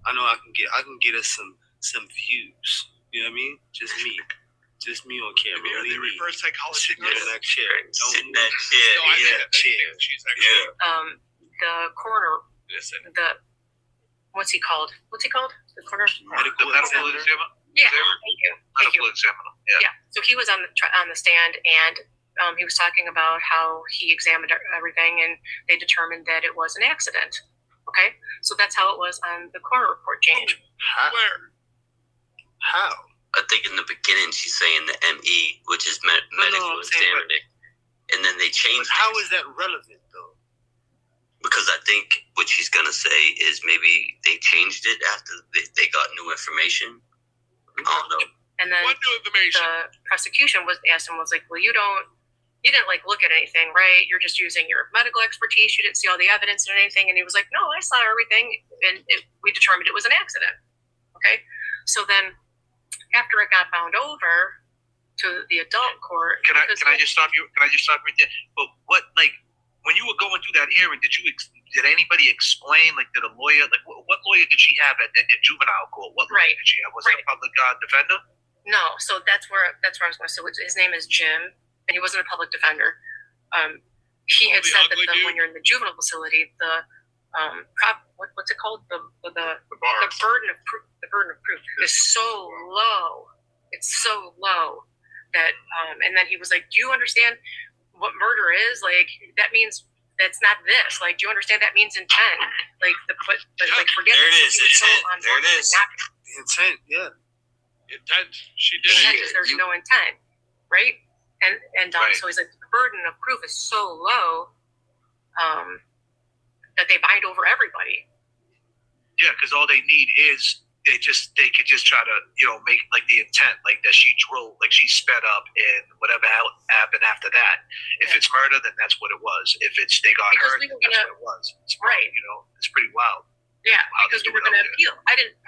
I know I can get us some views. You know what I mean? Just me on camera. Maybe What do the you mean? reverse psychology. Sit there in that chair. Don't Sit in move. that chair. No, I Yeah. think she's actually the coroner, innocent. what's he called? The coroner? Medical The medical examiner. examiner. Yeah. Examiner? Thank you. Thank you. Medical examiner. Yeah. Yeah. So he was on the stand, and he was talking about how he examined everything, and they determined that it was an accident. Okay, so that's how it was on the coroner report change. Where? How? I think in the beginning she's saying the ME, which is medical I'm saying, examiner. And then they But changed how things. is that relevant though? Because I think what she's gonna say is maybe they changed it after they got new information. I don't know. And then What new information? the prosecution was asked him, was like, well, you didn't like look at anything, right? You're just using your medical expertise. You didn't see all the evidence and anything. And he was like, no, I saw everything, and we determined it was an accident. Okay, so then after it got bound over to the adult court, Can I just stop you? Can I just stop right there? But what, like, when you were going through that hearing, did anybody explain? Like, did a lawyer? Like, what lawyer did she have at juvenile court? What lawyer Right. did she have? Was it a public defender? No, so that's where I was going to say. His name is Jim, and he wasn't a public defender. He had the said that ugly dude? when you're in the juvenile facility, what's it called? The bars. burden of proof is so low. It's so low that and then he was like, do you understand what murder is? Like, that means that's not this. Like, do you understand that means intent? Like, like, forget There it this. is. He was so Intent. on There board it with is. not The intent, yeah. Intent. She did intent it. if there's no intent, right? And Right. so he's like, the burden of proof is so low that they bind over everybody. Yeah, because all they need is they could just try to make like the intent, like that she drove, like she sped up, and whatever happened after that. If it's murder, then that's what it was. If it's they got Because hurt, we were then that's what it was. It's Right. It's pretty wild. Yeah, Wow, because they we do were it going to out there. appeal.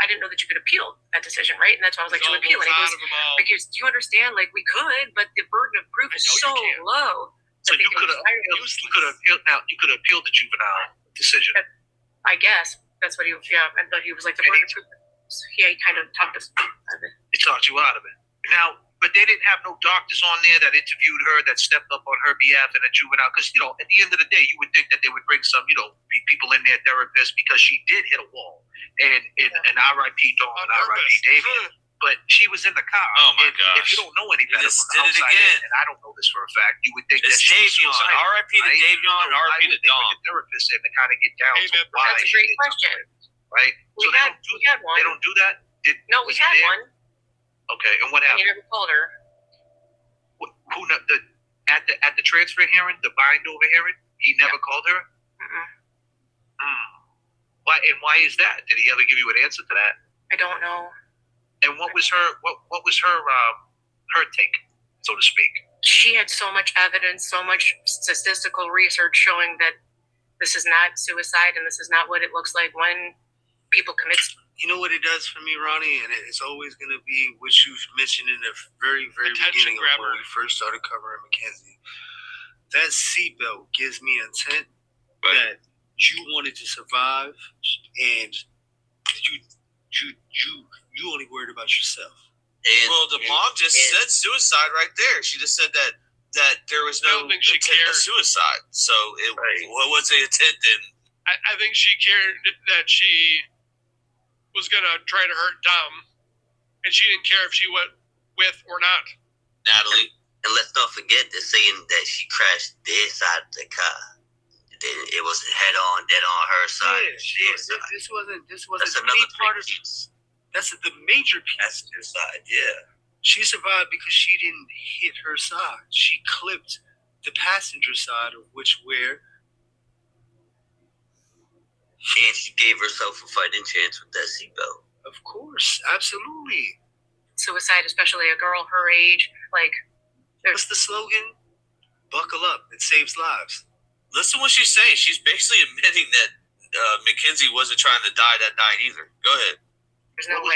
I didn't know that you could appeal that decision, right? And that's why I was like, There's you appeal, and he almost goes, out of them all. like, do you understand? Like, we could, but the burden of proof I is know you so can't. low. So that they you can could have appealed. Now you could have appealed the juvenile decision. I guess that's what he. Yeah, and but he was like the burden of proof. He kind of talked us. They talked you out of it. Now, but they didn't have no doctors on there that interviewed her, that stepped up on her behalf in a juvenile. Because at the end of the day, you would think that they would bring some, people in there, therapists, because she did hit a wall. And R.I.P. Dawn, On R.I.P. purpose. David. But she was in the car. Oh, my and gosh. If you don't know any You better just from did it outside again. and I don't know this for a fact, you would think It's that she was Davion. suicidal. R.I.P. to right? Davion. So why R.I.P. would to they Dom. bring a therapist in to kind of get down Hey, to man, why That's a she great did question. something, right? We So they had one. don't do that. No, we was it had there? one. Okay, and what And happened? you never called her. At the transfer hearing, the bind over hearing, he never called her. Why is that? Did he ever give you an answer to that? I don't know. And what was her take, so to speak? She had so much evidence, so much statistical research showing that this is not suicide and this is not what it looks like when people commit. You know what it does for me, Ronnie, and it's always going to be what you mentioned in the very, very Attention beginning grabber. of when we first started covering Mackenzie. That seatbelt gives me intent that you wanted to survive, and you only worried about yourself. And, well, the mom just said suicide right there. She just said that there was no I don't think she intent cared. of suicide. So what was the intent then? I think she cared that she was going to try to hurt Dom, and she didn't care if she went with or not. Natalie. And let's not forget they're saying that she crashed their side of the car. Then it wasn't head on, dead on her side. This wasn't That's the another main part of piece. That's the major piece. That's their side, yeah. She survived because she didn't hit her side. She clipped the passenger side, of which where. And she gave herself a fighting chance with that seatbelt. Of course, absolutely. Suicide, especially a girl her age, like. What's the slogan? Buckle up. It saves lives. Listen to what she's saying. She's basically admitting that Mackenzie wasn't trying to die that night either. Go ahead. There's no way.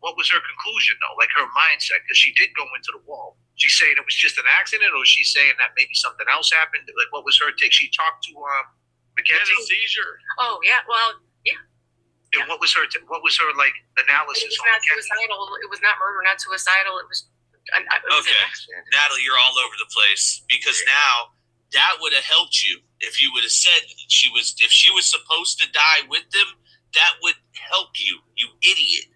What was her conclusion, though? Like her mindset? Because she did go into the wall. She's saying it was just an accident, or she's saying that maybe something else happened? Like, what was her take? She talked to She had Mackenzie? a seizure. Oh, yeah. Well, yeah. And what was her like analysis It was on not Mackenzie? suicidal. It was not murder, not suicidal. It was an Okay. accident. Natalie, you're all over the place because now that would have helped you if you would have said if she was supposed to die with them. That would help you, you idiot.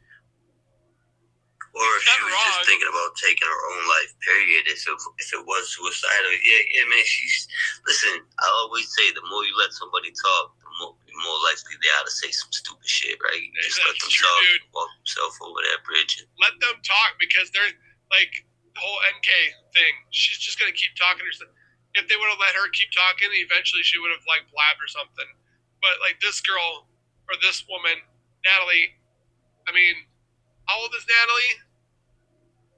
Or if she was just thinking about taking her own life, period. If it was suicidal, yeah, man. Listen. I always say the more you let somebody talk, the more likely they are to say some stupid shit, right? You just let them talk, walk themselves over that bridge. Let them talk because they're like the whole NK thing. She's just gonna keep talking herself. If they would have let her keep talking, eventually she would have like blabbed or something. But like this girl or this woman, Natalie. I mean, how old is Natalie?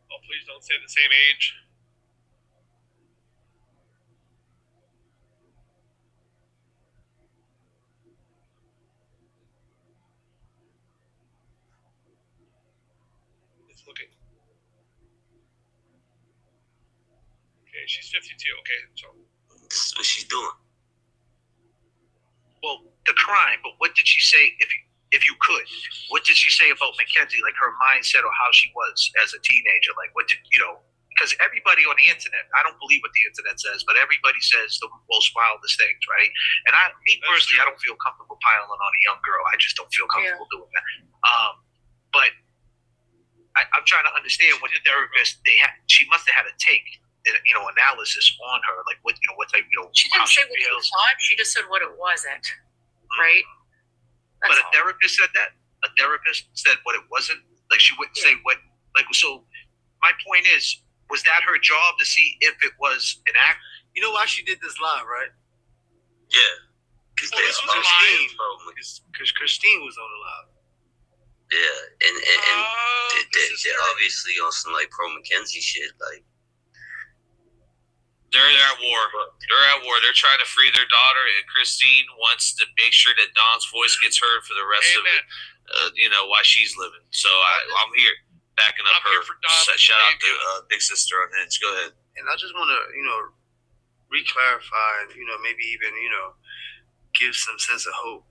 Oh, please don't say the same age. It's looking. Okay, she's 52. Okay, so. This is what she's doing. Well, the crime, but what did she say? If you could, what did she say about Mackenzie? Like her mindset or how she was as a teenager? Like what did because everybody on the internet, I don't believe what the internet says, but everybody says the most wildest things, right? And me personally, I don't feel comfortable piling on a young girl. I just don't feel comfortable doing that. But I'm trying to understand what the therapist she must have had to take, analysis on her, like what type, She how didn't say what she thought. She just said what it wasn't, right? That's but a all. therapist said that. A therapist said what it wasn't. Like she wouldn't say what. Like so. My point is, was that her job to see if it was an act? You know why she did this live, right? Yeah. Because this was live. Because Christine was on the live. Yeah, and they're obviously on some like pro Mackenzie shit. Like they're at war. They're trying to free their daughter, and Christine wants to make sure that Dawn's voice gets heard for the rest of it. While she's living. So I'm here backing up her. Shout out to Big Sister on Hinge. Go ahead. And I just want to, re-clarify and, maybe even, give some sense of hope.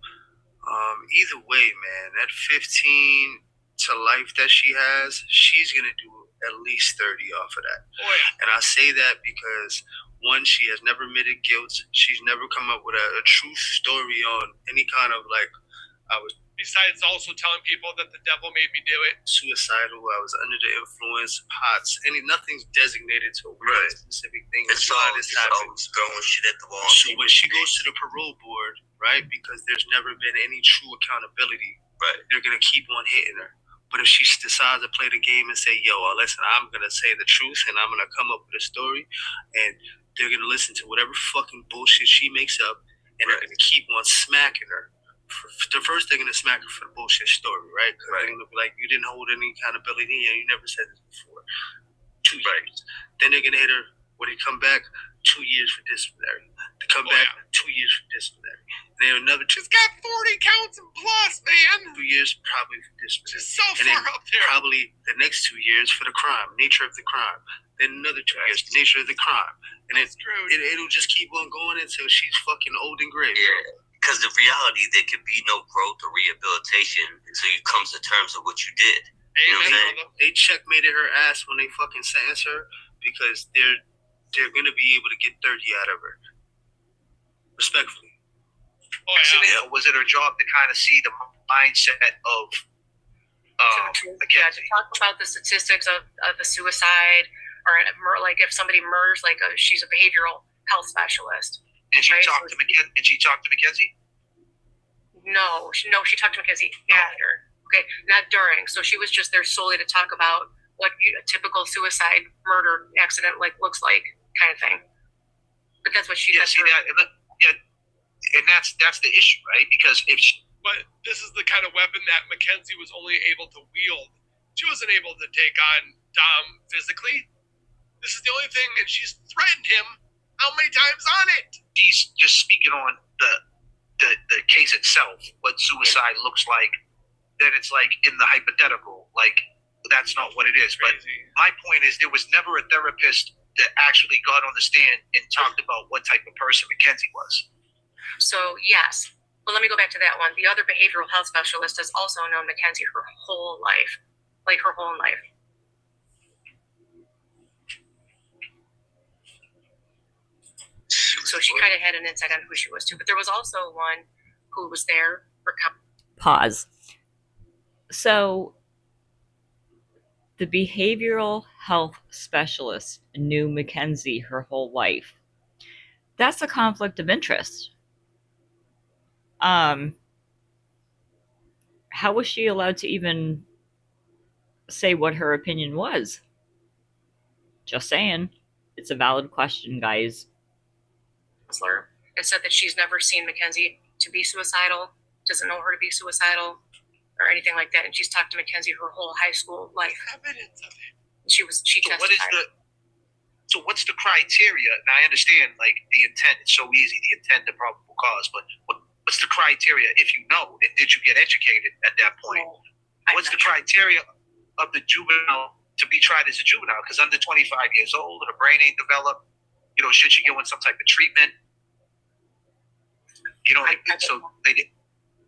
Either way, man, that 15 to life that she has, she's going to do at least 30 off of that. Oh, yeah. And I say that because, one, she has never admitted guilt. She's never come up with a true story on any kind of, Besides also telling people that the devil made me do it. Suicidal, I was under the influence, pots, nothing's designated to a specific thing. It's always throwing shit at the wall. So when she goes to the parole board, right, because there's never been any true accountability, right, they're going to keep on hitting her. But But if she decides to play the game and say, yo, listen, I'm going to say the truth and I'm going to come up with a story, and they're going to listen to whatever fucking bullshit she makes up, and they're going to keep on smacking her. First, they're going to smack her for the bullshit story, right? Because they're going to be like, you didn't hold any accountability and you never said this before. 2 years. Then they're going to hit her when they come back, 2 years for disciplinary. They come back, 2 years for disciplinary. And then another, She's got 40 counts and plus, man. 2 years probably for disciplinary. She's so And then far up there. probably the next 2 years for the crime, nature of the crime. Then another 2 years, nature of the crime. And it'll just keep on going until she's fucking old and gray. Yeah, because the reality, there could be no growth or rehabilitation until you come to terms with what you did. You know what I'm saying? They checkmated her ass when they fucking sentenced her because they're gonna be able to get 30 out of her. Respectfully. Was it her job to kind of see the mindset of Mackenzie? To talk about the statistics of the suicide, or like if somebody murders, like she's a behavioral health specialist. And she talked to Mackenzie. And she talked to Mackenzie. No, she talked to Mackenzie after. Okay, not during. So she was just there solely to talk about what a typical suicide murder accident looks like, kind of thing. But that's what she does. And that's the issue, right? Because but this is the kind of weapon that Mackenzie was only able to wield. She wasn't able to take on Dom physically. This is the only thing, and she's threatened him how many times on it? She's just speaking on the case itself, what suicide looks like. Then it's like in the hypothetical, like that's not what it is. But my point is, there was never a therapist that actually got on the stand and talked about what type of person Mackenzie was. So yes, well, let me go back to that one. The other behavioral health specialist has also known Mackenzie her whole life, like her whole life. So she kind of had an insight on who she was too. But there was also one who was there for. Pause. So the behavioral health specialist knew Mackenzie her whole life. That's a conflict of interest. How was she allowed to even say what her opinion was? Just saying. It's a valid question, guys. And said that she's never seen Mackenzie to be suicidal, doesn't know her to be suicidal, or anything like that. And she's talked to Mackenzie her whole high school life. Evidence of it. She testified. So what's the criteria? And I understand, like, the intent is so easy, the intent, the probable cause, but what's the criteria if you know? And did you get educated at that point? What's the criteria of the juvenile to be tried as a juvenile? Because under 25 years old, her brain ain't developed. You know, should she go in some type of treatment? You know, so they did.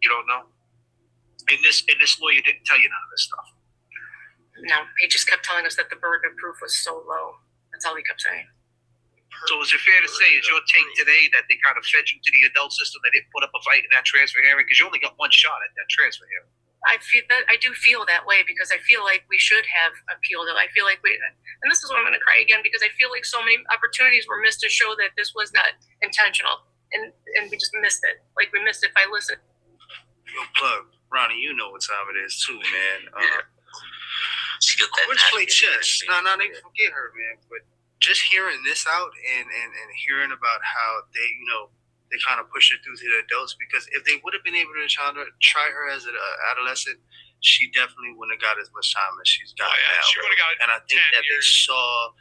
You don't know. And this lawyer didn't tell you none of this stuff. No, he just kept telling us that the burden of proof was so low. That's all he kept saying. So is it fair to say, is your take today that they kind of fed you to the adult system? They didn't put up a fight in that transfer hearing because you only got one shot at that transfer hearing. I do feel that way because I feel like we should have appealed it. I feel like and this is when I'm going to cry again because I feel like so many opportunities were missed to show that this was not intentional, and we just missed it. Like we missed it by listening. Yo, plug, Ronnie, you know what time it is too, man. She got that. Let's play chess. No, they forget her, man. But just hearing this out and hearing about how they kind of push her through to the adults, because if they would have been able to try her as an adolescent, she definitely wouldn't have got as much time as she's got now. She would have got and I think 10 that years. they saw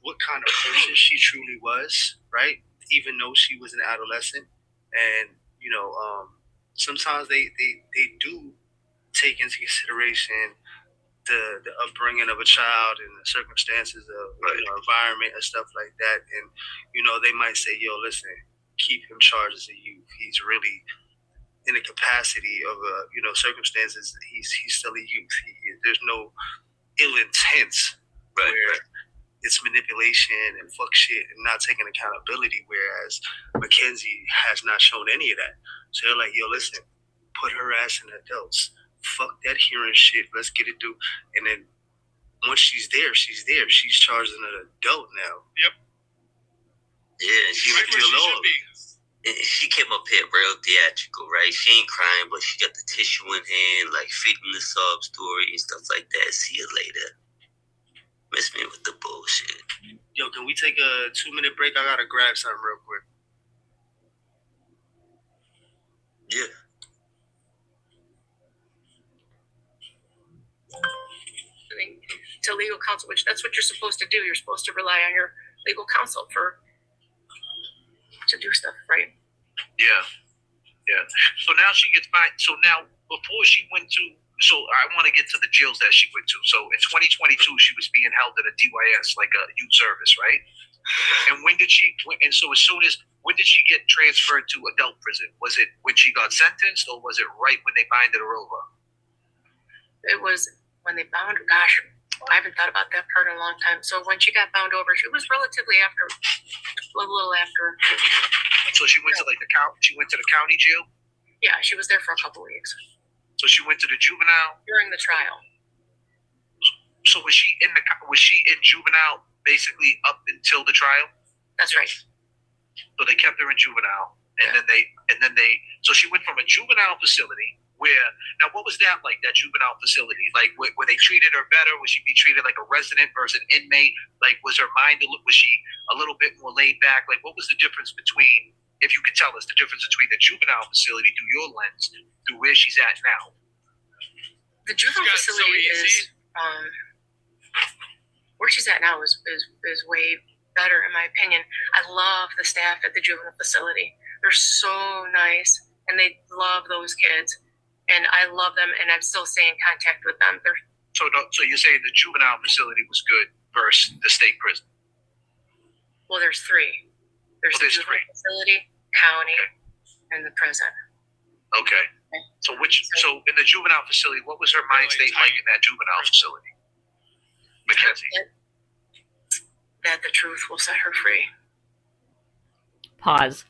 what kind of person she truly was, right? Even though she was an adolescent, and sometimes they do take into consideration the upbringing of a child and the circumstances of environment and stuff like that, and they might say, "Yo, listen, keep him charged as a youth. He's really in a capacity of circumstances. He's still a youth. There's no ill intent where it's manipulation and fuck shit and not taking accountability. Whereas Mackenzie has not shown any of that. So they're like, yo, listen, put her ass in adults. Fuck that hearing shit. Let's get it through. And then once she's there. She's charged as an adult now. Yep. Yeah, She Right left where you she should alone. be. she came up here real theatrical, right? She ain't crying, but she got the tissue in hand, like feeding the sob story and stuff like that. See you later. Miss me with the bullshit. Yo, can we take a 2-minute break? I gotta grab something real quick. Yeah. To legal counsel, which that's what you're supposed to do. You're supposed to rely on your legal counsel to do stuff, right? Yeah. So now she gets back. So now before she went to, so I want to get to the jails that she went to. So in 2022, she was being held at a DYS, like a youth service, right? And when did she? And so when did she get transferred to adult prison? Was it when she got sentenced, or was it right when they binded her over? It was when they bound her. Gosh, I haven't thought about that part in a long time. So when she got bound over, it was relatively after, a little after. So she went to like she went to the county jail. Yeah, she was there for a couple weeks. So she went to the juvenile during the trial. So was she in juvenile basically up until the trial? That's right. So they kept her in juvenile, and then they. So she went from a juvenile facility where, now what was that like? That juvenile facility, like where they treated her better? Was she be treated like a resident versus an inmate? Like was she a little bit more laid back? Like what was the difference between, if you could tell us, the difference between the juvenile facility through your lens to where she's at now? The juvenile facility is where she's at now is way better in my opinion. I love the staff at the juvenile facility. They're so nice and they love those kids, and I love them, and I'm still staying in contact with them. So you're saying the juvenile facility was good versus the state prison? Well, there's three. There's the juvenile facility, county, and the prison. Okay. So in the juvenile facility, what was her mind state like in that juvenile facility, Mackenzie? That the truth will set her free. Pause.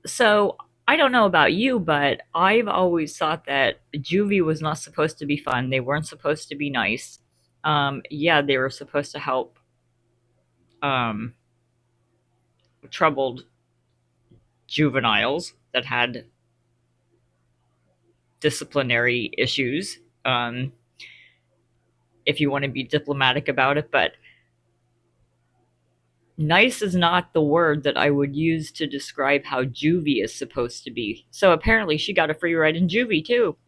So I don't know about you, but I've always thought that juvie was not supposed to be fun. They weren't supposed to be nice. Yeah, they were supposed to help troubled juveniles that had disciplinary issues, if you want to be diplomatic about it, but nice is not the word that I would use to describe how juvie is supposed to be. So apparently she got a free ride in juvie too.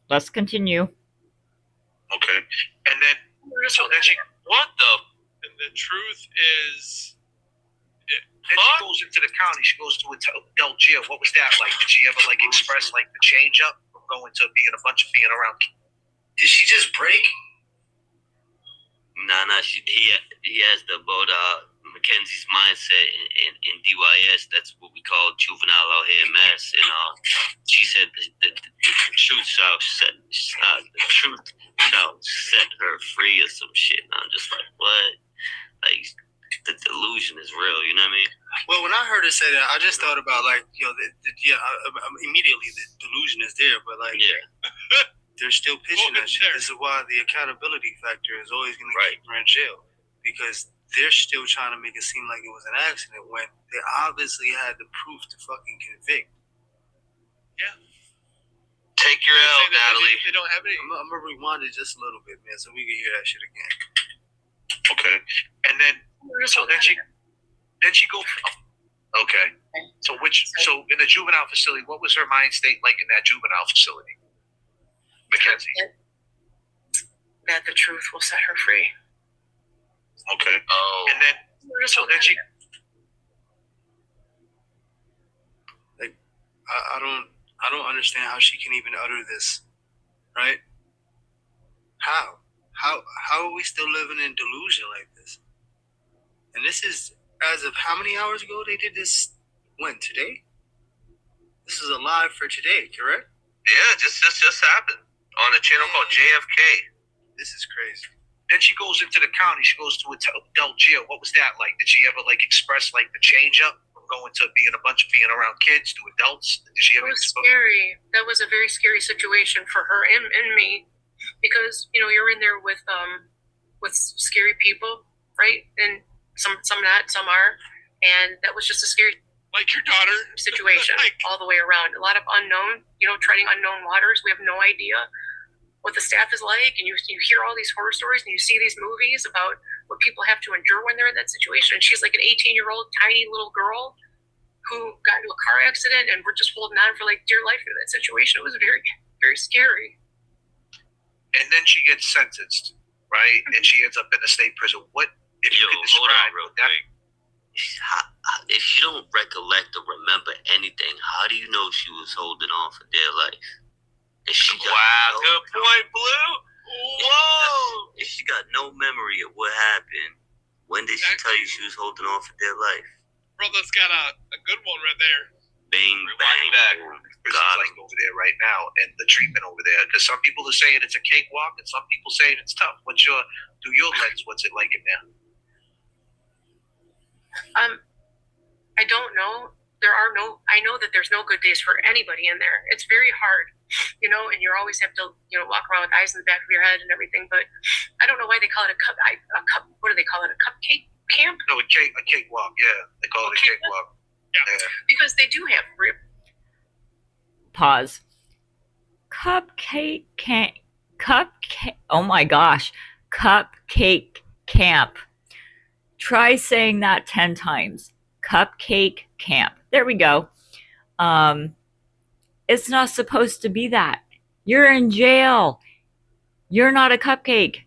Let's continue. Okay. And then and the truth is, then she goes into the county. She goes to adult jail. What was that like? Did she ever like express like the change up from going to being around? Did she just break? Nah. He has the about Mackenzie's mindset in DYS. That's what we call juvenile out here in Mass. And she said the truth shall set her free or some shit. And I'm just like, what? Like the delusion is real. You know what I mean? Well, when I heard her say that, I just thought about like, immediately the delusion is there, but like, they're still pitching that shit. This is why the accountability factor is always going to keep her in jail, because they're still trying to make it seem like it was an accident when they obviously had the proof to fucking convict. Yeah. Take your L, Natalie. They don't have any. I'm gonna rewind it just a little bit, man, so we can hear that shit again. Okay. And then she goes. Okay. So in the juvenile facility, what was her mind state like in that juvenile facility, Mackenzie? That the truth will set her free. Okay. Oh. And then she. Like, I don't understand how she can even utter this, right? How are we still living in delusion like this? And this is as of how many hours ago they did this? When? Today? This is a live for today, correct? Yeah, just happened on a channel called JFK. This is crazy. Then she goes into the county. She goes to adult jail. What was that like? Did she ever like express like the change up from going to being around kids to adults? Did she ever? It was scary. That was a very scary situation for her and me, because you're in there with scary people, right? And some not, some are, and that was just a scary Like your daughter. situation all the way around. A lot of unknown, treading unknown waters. We have no idea what the staff is like, and you hear all these horror stories and you see these movies about what people have to endure when they're in that situation. And she's like an 18-year-old tiny little girl who got into a car accident, and we're just holding on for like dear life through that situation. It was very, very scary. And then she gets sentenced, right? And she ends up in a state prison. What if you could describe hold on real that? quick. If you don't recollect or remember anything, how do you know she was holding on for dear life? If she got Good point, Blue. Whoa! If she got no memory of what happened, when did she tell you she was holding on for dear life? Brother's got a good one right there. Bing, bang, back. boom. Prison's like over there right now, and the treatment over there. Because some people are saying it's a cakewalk, and some people saying it's tough. Through your lens, what's it like in there? I don't know. I know that there's no good days for anybody in there. It's very hard, and you always have to, walk around with eyes in the back of your head and everything. But I don't know why they call it a cup. What do they call it? A cupcake camp? No, a cakewalk. Yeah, they call it a cakewalk. Yeah. Because they do have Pause. Oh my gosh. Cupcake camp. Try saying that 10 times. Cupcake camp. There we go. It's not supposed to be that. You're in jail. You're not a cupcake.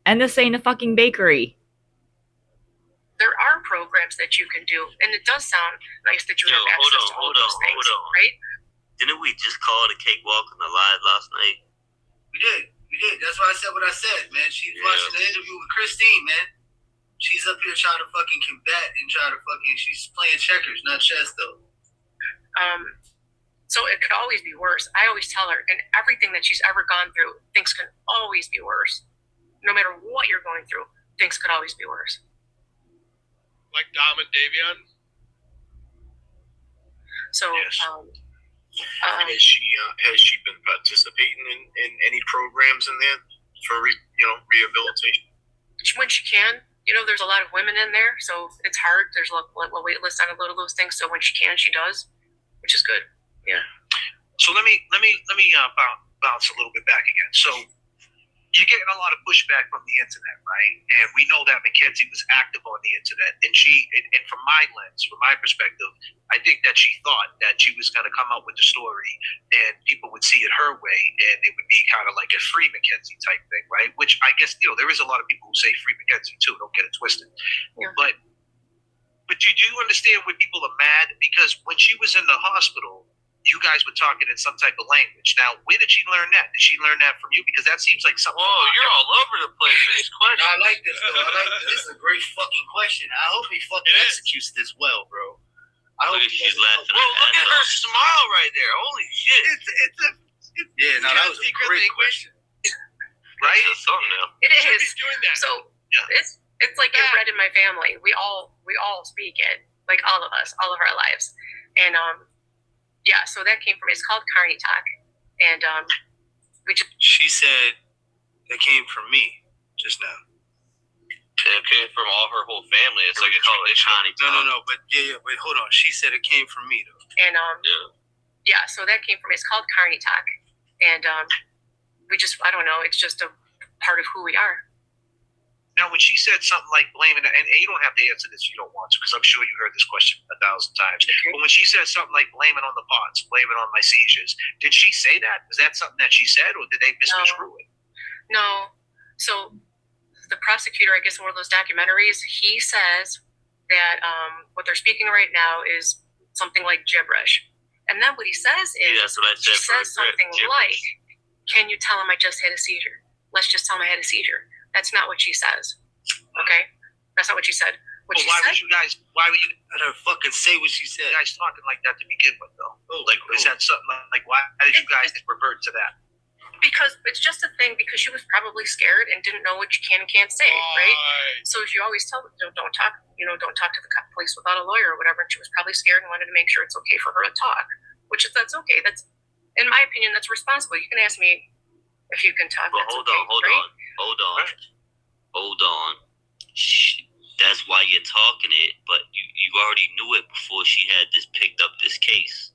And this ain't a fucking bakery. There are programs that you can do, and it does sound nice that you have access to all those things, right? Didn't we just call it a cakewalk on the live last night? We did. That's why I said what I said, man. She's watching the interview with Christine, man. She's up here trying to fucking combat and she's playing checkers, not chess, though. So it could always be worse. I always tell her, and everything that she's ever gone through, things can always be worse. No matter what you're going through, things could always be worse. Like Dom and Davion. So, Yes. Has she been participating in any programs in there for rehabilitation? when she can, there's a lot of women in there, so it's hard. There's a wait list on a lot of those things. So when she can, she does, which is good. Yeah. So let me bounce a little bit back again. So you're getting a lot of pushback from the internet, right? And we know that Mackenzie was active on the internet, and from my lens, from my perspective, I think that she thought that she was going to come up with the story, and people would see it her way, and it would be kind of like a free Mackenzie type thing, right? Which I guess there is a lot of people who say free Mackenzie too. Don't get it twisted. Yeah. But you do understand when people are mad, because when she was in the hospital, you guys were talking in some type of language. Now, where did she learn that? Did she learn that from you? Because that seems like something. Whoa, you're all over the place with these questions. No, I like this, though. This is a great fucking question. I hope he fucking executes this well, bro. I hope She's laughing. Bro, look at her smile right there. Holy shit. That was a great question. Right? That's something now. It Should is. be doing that. So it's like inbred in my family. We all speak it, like all of us, all of our lives, and so that came from. It's called Carney Talk, and She said that came from me just now. It came from all her whole family. It's like a tradition. No, but wait, hold on. She said it came from me though. and so that came from. It's called Carney Talk, and I don't know. It's just a part of who we are. Now, when she said something like blaming, and you don't have to answer this if you don't want to, because I'm sure you heard this question 1,000 times. Okay. But when she said something like blaming on the pots, blaming on my seizures, did she say that? Was that something that she said, or did they misconstrue it? No. So the prosecutor, I guess, in one of those documentaries, he says that what they're speaking right now is something like gibberish. And then what he says is, that's what I said. she says something like, "Can you tell him I just had a seizure? Let's just tell him I had a seizure." That's not what she says. Okay? That's not what she said. Why would you let her fucking say what she said? You guys talking like that to begin with, though? Is that something like, why did you guys revert to that? Because it's just a thing, because she was probably scared and didn't know what you can and can't say, right? So if you always tell them, don't talk to the police without a lawyer or whatever, and she was probably scared and wanted to make sure it's okay for her to talk, that's okay. That's, in my opinion, that's responsible. You can ask me if you can talk. But hold on. That's why you're talking it, but you you already knew it before she had picked up this case.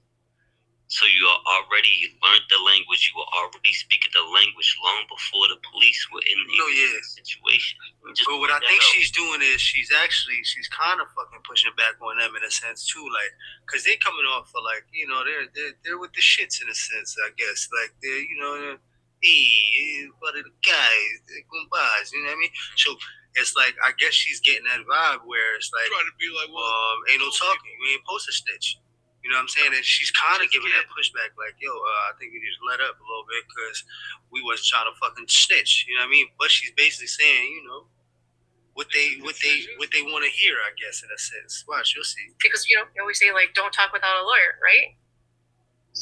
So you already learned the language. You were already speaking the language long before the police were in the situation. But what I think she's doing is she's kind of fucking pushing back on them in a sense too, like, cause they coming off for like, you know, they're with the shits in a sense, I guess, like they're, you know, hey, what are the guys, they're gumbas, you know what I mean? So it's like I guess she's getting that vibe where it's like, Trying to be like, ain't no talking, we ain't supposed to snitch. You know what I'm saying? And she's kind of giving that pushback, like, yo, I think you need to let up a little bit because we was trying to fucking snitch. You know what I mean? But she's basically saying, you know, what they want to hear, I guess, in a sense. Watch, you'll see. Because you always say like, don't talk without a lawyer, right?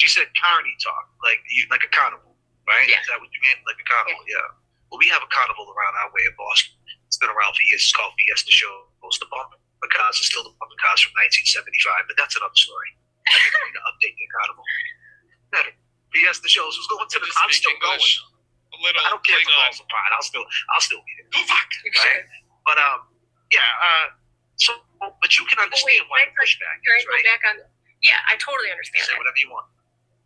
She said carny talk, like a carnival, right? Yeah. Is that what you meant? Like a carnival, yeah. Well, we have a carnival around our way in Boston. It's been around for years. It's called Fiesta Shows. The bumper cars are still the bumper cars from 1975, but that's another story. I think I need to update the carnival. Fiesta Shows was going to the. I'm still going. A little. I don't care if it falls apart. I'll still be there. Go fuck. Right? But So, but you can understand why the pushback is, right? Go back on. Yeah, I totally understand Say that. whatever you want.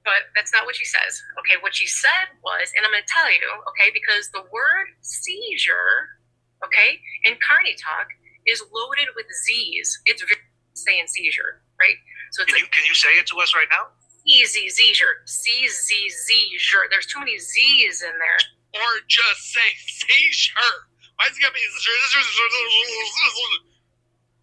But that's not what she says. Okay, what she said was, and I'm going to tell you, okay, because the word seizure, okay, in Carney talk is loaded with Z's. It's saying seizure, right? So it's Can you say it to us right now? seizure. Seizure. There's too many Z's in there. Or just say seizure. Why is it got me?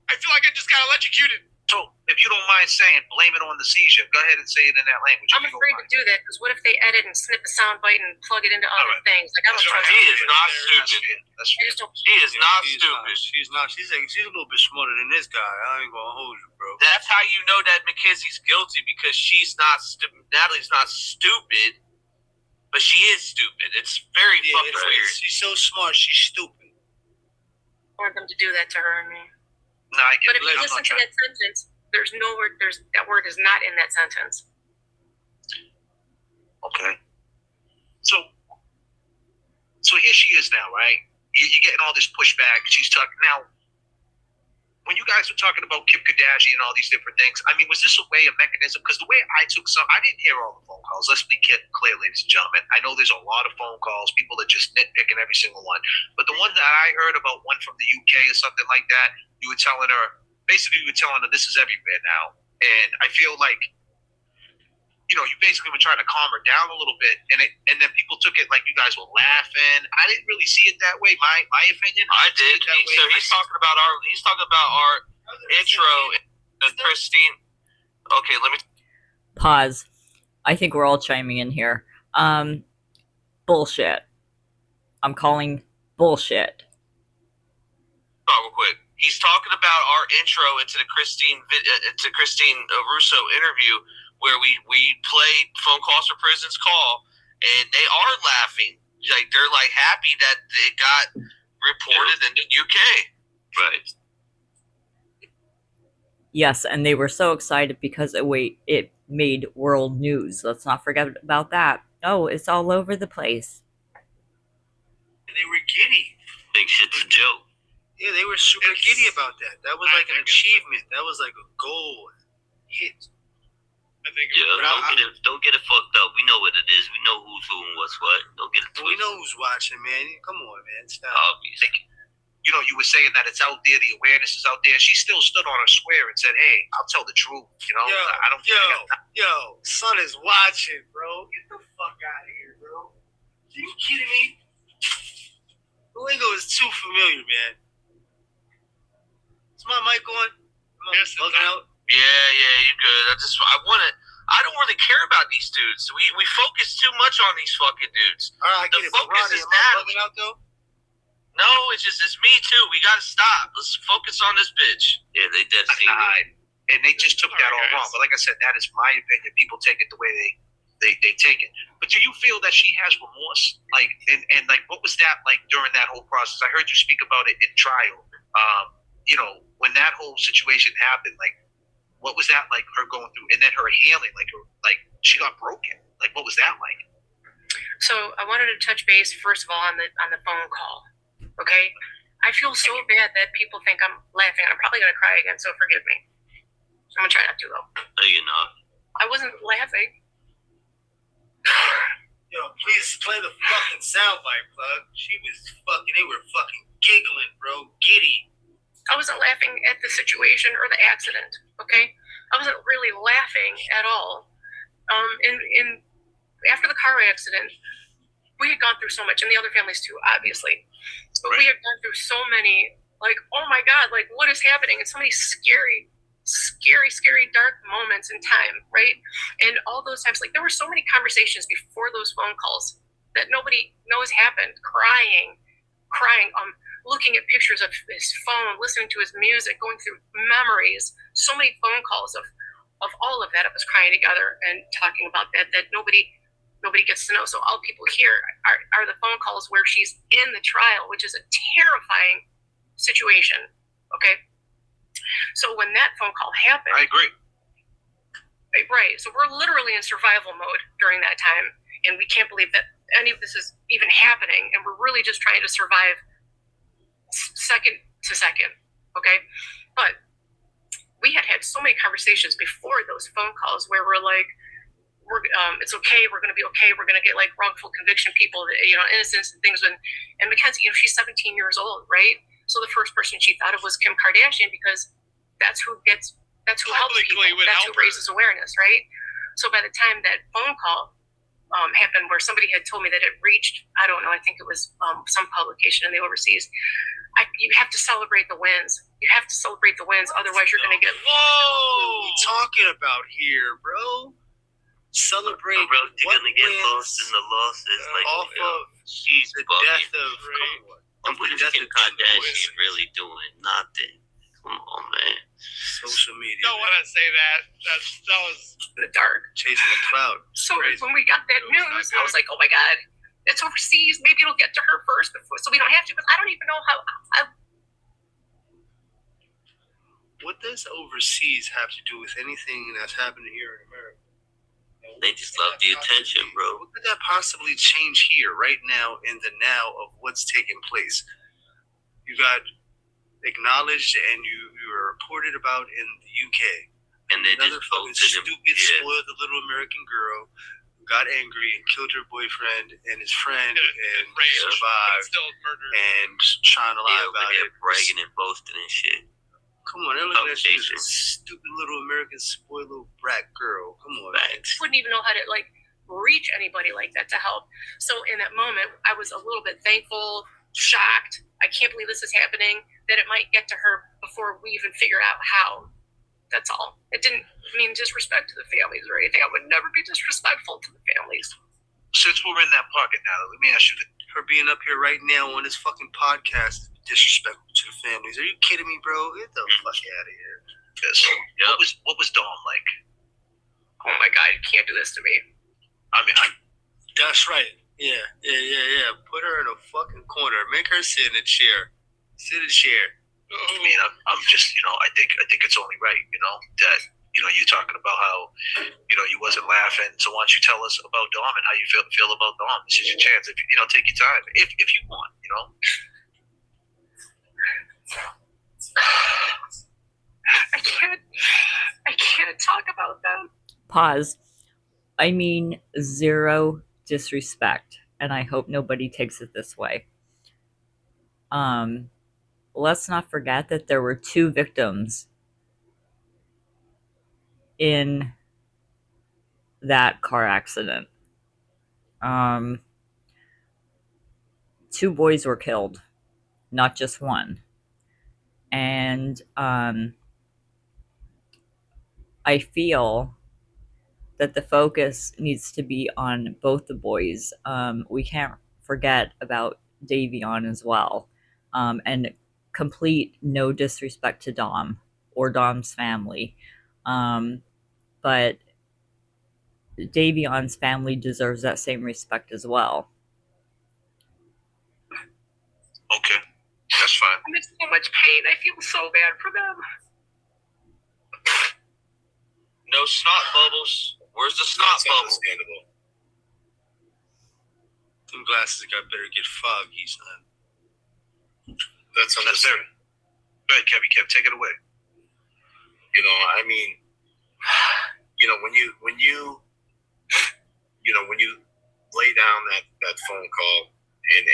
I feel like I just got electrocuted. So, if you don't mind saying, blame it on the seizure. Go ahead and say it in that language. I'm afraid to do that because what if they edit and snip a sound bite and plug it into other things? Like I don't trust. She is not stupid. I just don't. She is not stupid. She's not. She's a little bit smarter than this guy. I ain't gonna hold you, bro. That's how you know that McKenzie's guilty, because she's not Natalie's not stupid, but she is stupid. It's very fucking weird. She's so smart. She's stupid. I want them to do that to her and me. No, I get But if it. you listen to that sentence, there's no word. That word is not in that sentence. Okay. So here she is now, right? You're getting all this pushback. She's talking now. When you guys were talking about Kim Kardashian and all these different things, I mean, was this a way, a mechanism? Because the way I took I didn't hear all the phone calls. Let's be clear, ladies and gentlemen. I know there's a lot of phone calls. People are just nitpicking every single one. But the one that I heard about, one from the UK or something like that, you were telling her this is everywhere now. And I feel like, you basically were trying to calm her down a little bit, and then people took it like you guys were laughing. I didn't really see it that way. My opinion. I did. So he's talking about our intro and Christine. Okay, let me Pause. I think we're all chiming in here. Bullshit. I'm calling bullshit. real quick. He's talking about our intro into the Christine Russo interview, where we played phone calls for prison's call, and they are laughing. Like, they're like happy that it got reported in the UK. Right. Yes, and they were so excited because it made world news. Let's not forget about that. Oh, it's all over the place. And they were giddy. Think shit's a joke. Yeah, they were super giddy about that. That was like an achievement. That was like a goal hit. I think. Don't get it fucked up. We know what it is. We know who's who and what's what. Don't get it twisted. We know who's watching, man. Come on, man. Stop. Obviously. You were saying that it's out there, the awareness is out there. She still stood on her square and said, "Hey, I'll tell the truth." I don't. Yo, son is watching, bro. Get the fuck out of here, bro. Are you kidding me? The lingo is too familiar, man. Is my mic on? Am I bugging out? Yeah, you good. I don't really care about these dudes. We focus too much on these fucking dudes. All right, I get The it. But focus Ronnie, is am I Natalie. bugging out though? No, it's me too. We gotta stop. Let's focus on this bitch. Yeah, they dead serious. And they just took that all wrong. But like I said, that is my opinion. People take it the way they take it. But do you feel that she has remorse? Like, and like, what was that like during that whole process? I heard you speak about it in trial. When that whole situation happened, like, what was that like? Her going through, and then her healing, like she got broken. Like, what was that like? So I wanted to touch base first of all on the phone call. Okay, I feel so bad that people think I'm laughing. I'm probably going to cry again, so forgive me. I'm gonna try not to though. No, you're not. I wasn't laughing. Yo, please play the fucking soundbite, plug. They were fucking giggling, bro. Giddy. I wasn't laughing at the situation or the accident, okay? I wasn't really laughing at all. After the car accident, we had gone through so much, and the other families too, obviously. But we had gone through so many, like, oh my God, like, what is happening? And so many scary, dark moments in time, right? And all those times, like, there were so many conversations before those phone calls that nobody knows happened, crying, looking at pictures of his phone, listening to his music, going through memories, so many phone calls of all of that, of us crying together and talking about that nobody gets to know. So all people hear are the phone calls where she's in the trial, which is a terrifying situation, okay? So when that phone call happened... I agree. Right, so we're literally in survival mode during that time, and we can't believe that any of this is even happening, and we're really just trying to survive second to second, okay? But we had so many conversations before those phone calls where we're like, it's okay, we're going to be okay, we're going to get like wrongful conviction people, innocence and things. And Mackenzie, she's 17 years old, right? So the first person she thought of was Kim Kardashian, because that's who helps people, that's who raises awareness, right? So by the time that phone call happened, where somebody had told me that it reached, I don't know, I think it was some publication in the overseas, you have to celebrate the wins. You have to celebrate the wins, otherwise you're going to get... Whoa! What are we talking about here, bro? Celebrate bro, you're what gonna get wins lost in the losses. Like, off of she's the bugging. death of... Come on. What is Kim Kardashian really doing? Nothing. Come on, man. Social media. Don't want to say that. That was in the dark. Chasing the cloud. So when we got that news, I was like, oh my God, it's overseas. Maybe it'll get to her first before, so we don't have to, because I don't even know how... What does overseas have to do with anything that's happening here in America? They just love the attention, bro. What could that possibly change here, right now, in the now of what's taking place? You got acknowledged and you were reported about in the UK. And they another just fucking posted stupid, spoiled the little American girl who got angry and killed her boyfriend and his friend and survived still murdered. and trying to lie about it. Bragging and boasting and shit. Come on, they're looking at you as a stupid little American spoiled little brat girl. Come on, man. Wouldn't even know how to reach anybody like that to help. So in that moment, I was a little bit thankful, shocked. I can't believe this is happening, that it might get to her before we even figure out how. That's all. It didn't mean disrespect to the families or anything. I would never be disrespectful to the families. Since we're in that pocket now, let me ask you this. Her being up here right now on this fucking podcast is disrespectful to the families. Are you kidding me, bro? Get the fuck out of here. Yes. What was Dawn like? Oh my God, you can't do this to me. I mean, that's right. Yeah. Put her in a fucking corner. Make her sit in a chair. Sit in a chair. I mean, I'm just, I think it's only right, that, you're talking about how, you wasn't laughing. So why don't you tell us about Dawn and how you feel about Dawn? This is your chance. If take your time, if you want, I can't talk about them. Pause. I mean, zero disrespect, and I hope nobody takes it this way. Let's not forget that there were 2 victims in that car accident. 2 boys were killed, not just one. And I feel that the focus needs to be on both the boys. We can't forget about Davion as well. And complete no disrespect to Dom or Dom's family. But Davion's family deserves that same respect as well. Okay, that's fine. I'm in so much pain. I feel so bad for them. No snot bubbles. Where's the snot That's bubble? understandable. Them glasses got better get foggy, son. That's understandable. Go ahead, Kevin. Take it away. I mean, when you lay down that phone call and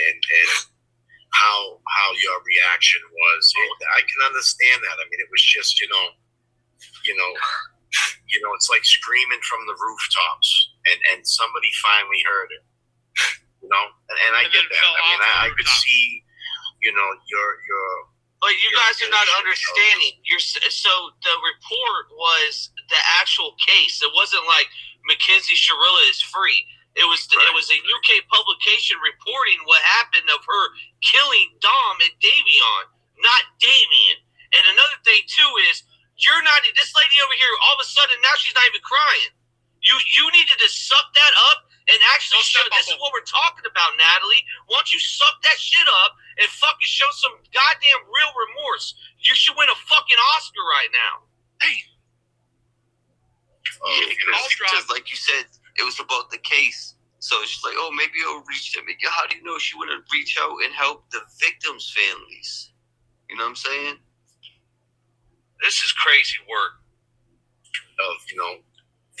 how your reaction was, I can understand that. I mean, it was just it's like screaming from the rooftops, and somebody finally heard it. And I get that. I mean, I could see, your. But you guys are not understanding. So the report was the actual case. It wasn't like Mackenzie Shirilla is free. It was a UK publication reporting what happened of her killing Dom and Davion, not Damien. And another thing too is you're not this lady over here. All of a sudden now she's not even crying. You needed to suck that up and actually show. This is what we're talking about, Natalie. Why don't you suck that shit up and fucking show some goddamn real remorse? You should win a fucking Oscar right now. Because like you said, it was about the case. So it's just like, oh, maybe I'll reach them. How do you know she wouldn't reach out and help the victims' families? You know what I'm saying? This is crazy work.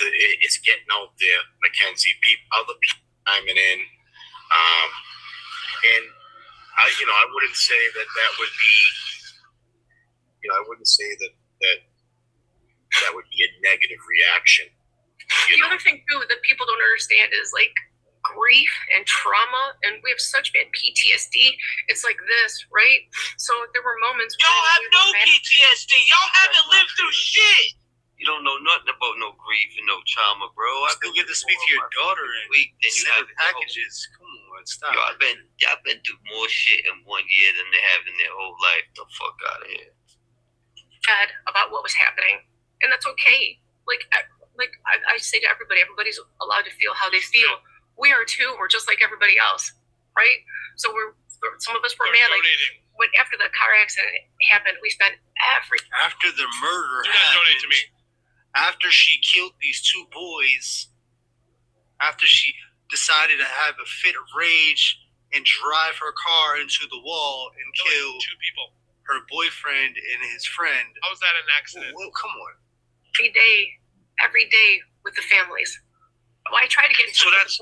It's getting out there, Mackenzie. Other people chiming in, and I wouldn't say that would be. I wouldn't say that would be a negative reaction. The other thing too that people don't understand is like grief and trauma, and we have such bad PTSD. It's like this, right? So there were moments. Y'all have no PTSD. Y'all haven't lived through shit. You don't know nothing about no grief and no trauma, bro. I still get to speak to your daughter and week, then you have packages. Come on, stop. Yo, I've been through more shit in 1 year than they have in their whole life. The fuck out of here. Sad about what was happening, and that's okay. I say to everybody, everybody's allowed to feel how they feel. We are too. We're just like everybody else, right? So some of us were mad. Like when after the car accident happened, we spent after the murder. Do not donate to me. After she killed these two boys, after she decided to have a fit of rage and drive her car into the wall and kill two people, her boyfriend and his friend. How was that an accident? Well, come on. Every day with the families. Well, I try to get. So let's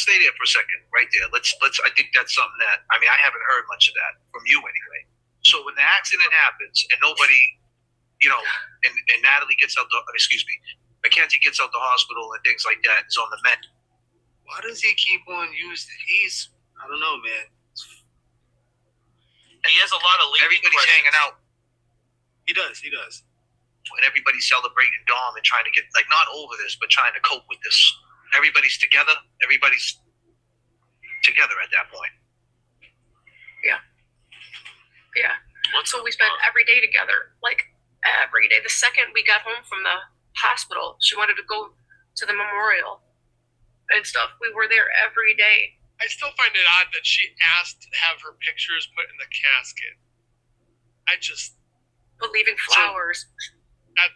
stay there for a second, right there. Let's. I think that's something that I haven't heard much of that from you anyway. So when the accident happens and nobody, and Natalie gets out Mackenzie gets out the hospital and things like that, is on the mend. Why does he keep on using? I don't know, man. He has a lot of everybody's questions. Hanging out. He does. And everybody's celebrating Dom and trying to get, not over this, but trying to cope with this. Everybody's together. Everybody's together at that point. Yeah. So we spent every day together, every day. The second we got home from the hospital, she wanted to go to the memorial and stuff. We were there every day. I still find it odd that she asked to have her pictures put in the casket. But leaving flowers. I'm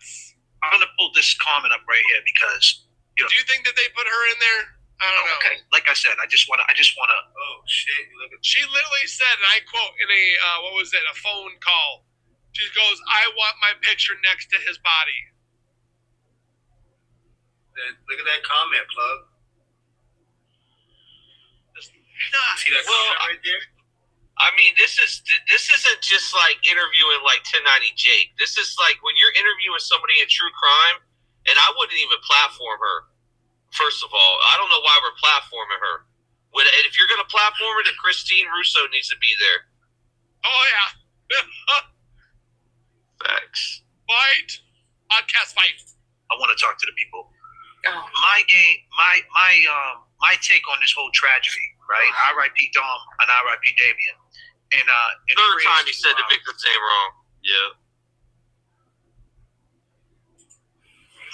going to pull this comment up right here because, do you think that they put her in there? I don't know. Okay. Like I said, I just want to. Oh shit! She literally said, and I quote in a phone call. She goes, "I want my picture next to his body." Look at that comment, plug. See that comment right there? This isn't just like interviewing like 1090 Jake. This is like when you're interviewing somebody in true crime, and I wouldn't even platform her. First of all, I don't know why we're platforming her. If you're going to platform her, then Christine Russo needs to be there. Oh yeah. Facts. Fight. Podcast fight. I want to talk to the people. Oh. My take on this whole tragedy, right? R.I.P. Dom and R.I.P. Damien. And third time he said the victim's name wrong. Yeah.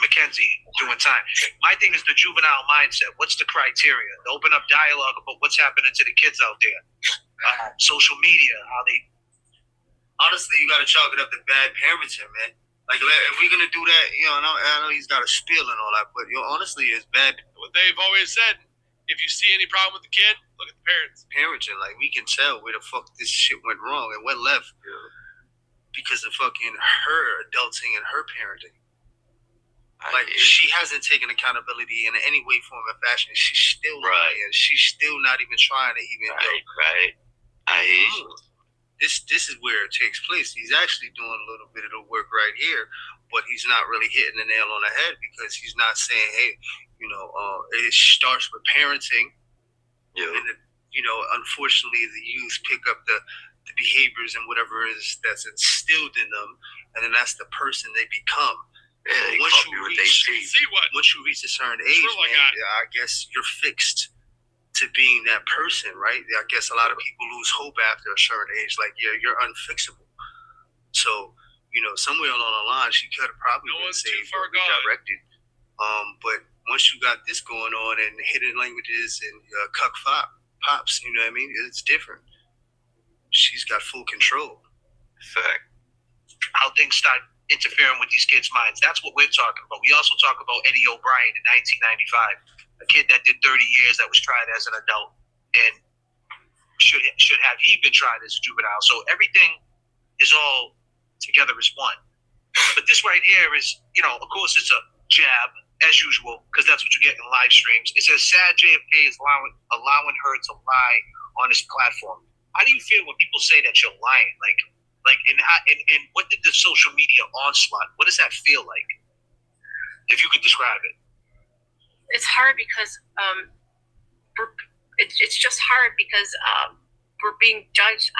Mackenzie doing time. My thing is the juvenile mindset. What's the criteria? Open up dialogue about what's happening to the kids out there. Social media, how they. Honestly, you got to chalk it up to bad parenting, man. Like, if we're gonna do that, I know he's got a spiel and all that, but honestly, it's bad. What they've always said: if you see any problem with the kid, look at the parents. Parenting, like we can tell where the fuck this shit went wrong and went left because of fucking her adulting and her parenting. Like, she hasn't taken accountability in any way, form, or fashion. She's still lying. She's still not even trying to even. Right. I hear you. This is where it takes place. He's actually doing a little bit of the work right here, but he's not really hitting the nail on the head because he's not saying, hey, it starts with parenting. Yeah. And, unfortunately, the youth pick up the behaviors and whatever it is that's instilled in them, and then that's the person they become. Yeah, once you reach a certain age, man, I guess you're fixed to being that person, right? I guess a lot of people lose hope after a certain age. Like, you're unfixable. So, somewhere along the line, she could have probably been saved or redirected. But once you got this going on and hidden languages and cuck pops, you know what I mean? It's different. She's got full control. Fact. How things start interfering with these kids' minds. That's what we're talking about. We also talk about Eddie O'Brien in 1995, a kid that did 30 years that was tried as an adult and should have he been tried as a juvenile. So everything is all together as one. But this right here is, of course, it's a jab as usual because that's what you get in live streams. It says sad JFK is allowing her to lie on his platform. How do you feel when people say that you're lying? And what did the social media onslaught? What does that feel like? If you could describe it. It's hard because it's just hard because we're being judged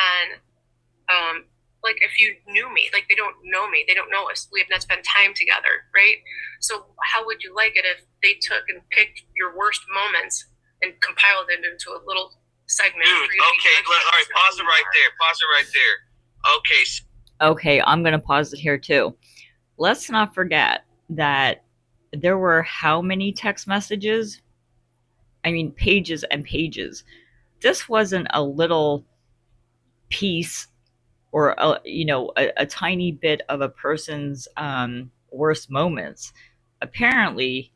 on like if you knew me, like they don't know me, they don't know us. We have not spent time together, right? So how would you like it if they took and picked your worst moments and compiled it into a little segment? Dude, okay, all right, pause it right there. Okay, I'm going to pause it here too. Let's not forget that there were how many text messages? I mean, pages and pages. This wasn't a little piece or a tiny bit of a person's worst moments. Apparently,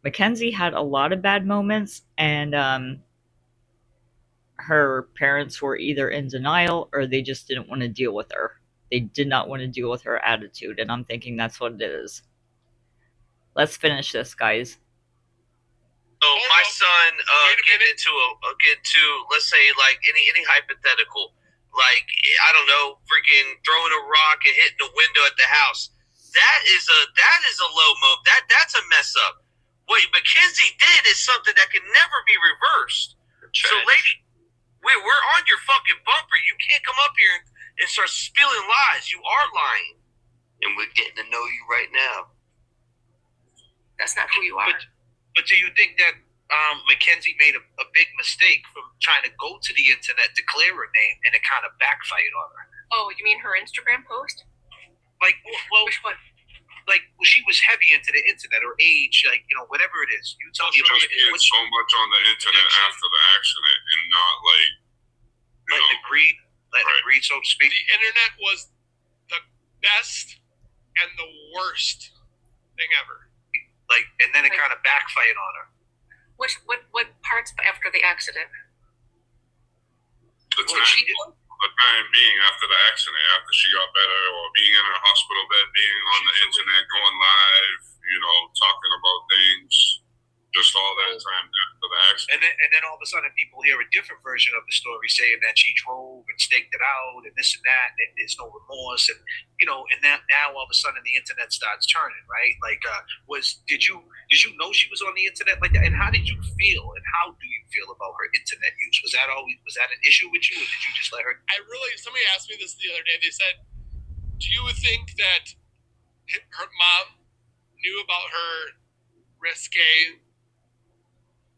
Mackenzie had a lot of bad moments, and her parents were either in denial or they just didn't want to deal with her. They did not want to deal with her attitude, and I'm thinking that's what it is. Let's finish this, guys. So my son get into let's say like any hypothetical, like I don't know, freaking throwing a rock and hitting a window at the house. That is a low mo. That's a mess up. What Mackenzie did is something that can never be reversed. So, lady, we're on your fucking bumper. You can't come up here and start spilling lies. You are lying, and we're getting to know you right now. That's not who you are. But do you think that Mackenzie made a big mistake from trying to go to the internet, declare her name, and it kind of backfired on her? Oh, you mean her Instagram post? Like, well, which one? Like, she was heavy into the internet or age, like, whatever it is. You tell me about it. So much on the internet after the accident and not letting it breed, so to speak. The internet was the best and the worst thing ever. And then it kind of backfired on her. What parts after the accident? The time being after the accident, after she got better, or being in her hospital bed, being on the internet, going live, talking about things, just all that time after the accident. And then all of a sudden people hear a different version of the story saying that she drove and staked it out and this and that, and there's no remorse, and and that now all of a sudden the internet starts turning, right? Like, did you know she was on the internet like that? And how did you feel? And how do you feel about her internet use? Was that an issue with you, or did you just let her? Somebody asked me this the other day. They said, "Do you think that her mom knew about her risque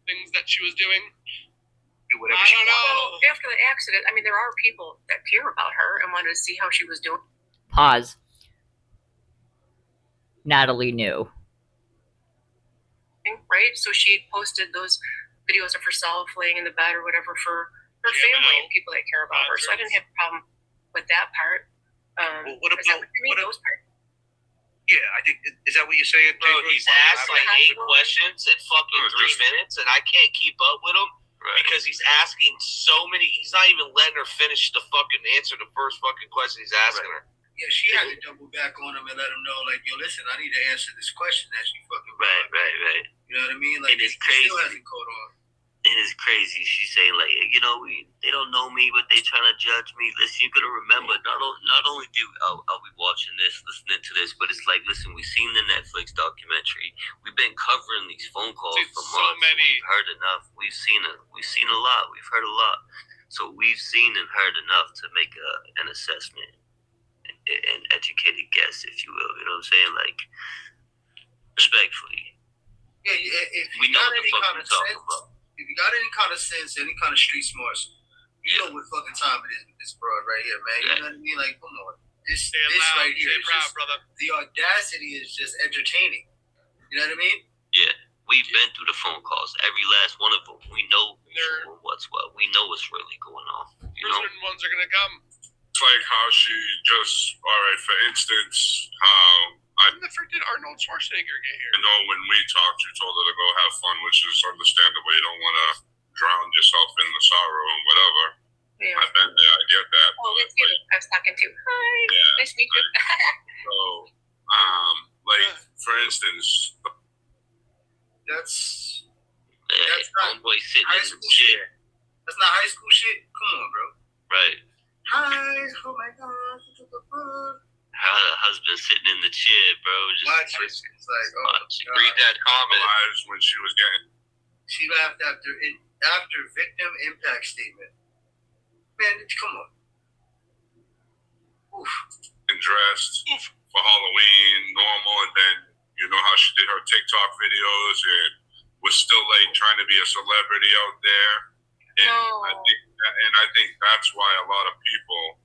things that she was doing?" I don't know. Well, after the accident, I mean, there are people that care about her and wanted to see how she was doing. Pause. Natalie knew. Right? So she posted those videos of herself laying in the bed or whatever for her family and people that care about her. So I didn't have a problem with that part. Well, what about those parts? Yeah, I think, is that what you're saying? bro? He's asked like 8 questions in fucking 3 minutes, and I can't keep up with him because he's asking so many. He's not even letting her finish the fucking answer the first fucking question he's asking her. Yeah, she had to double back on him and let him know, like, yo, listen, I need to answer this question that you fucking brought up. Right. You know what I mean? Like, And it's he still crazy. hasn't caught on. And it's crazy. She's saying like, they don't know me, but they trying to judge me. Listen, you gotta remember, not only are we watching this, listening to this, but it's like, listen, we've seen the Netflix documentary. We've been covering these phone calls for So months. many. We've heard enough. We've seen a lot. We've heard a lot. So we've seen and heard enough to make an assessment, an educated guess, if you will. You know what I'm saying? Like, respectfully. Yeah, if We you know got what the any fuck kind we're of talking sense, about. if you got any kind of sense, any kind of street smarts, you know what fucking time it is with this broad right here, man. You know what I mean? Like, come on. This Stay loud, right here stay is proud, just, brother. the audacity is just entertaining. You know what I mean? Yeah, we've been through the phone calls, every last one of them. We know They're- what's what. We know what's really going on. You know? Certain ones are gonna come. It's like how she just, all right, for instance, how When the frick did Arnold Schwarzenegger get here? I know when we talked, you told her to go have fun, which is understandable. You don't want to drown yourself in the sorrow and whatever. Yeah. I've been there. I get that. Oh, that's you. I was talking to. Hi. Yeah, Nice to meet you. So, like, for instance, That's Hey, That's not homeboy sitting high in the school chair. shit. That's not high school shit. Come on, bro. Right. Hi. Oh my god. Her husband sitting in the chair, bro. Watch Just it. It's like, oh my watch. god. Read that comment. lives when she was getting She laughed after victim impact statement. Man, come on. Oof. dressed for Halloween, normal, and then you know how she did her TikTok videos and was still like trying to be a celebrity out there. And No. I think that's why a lot of people.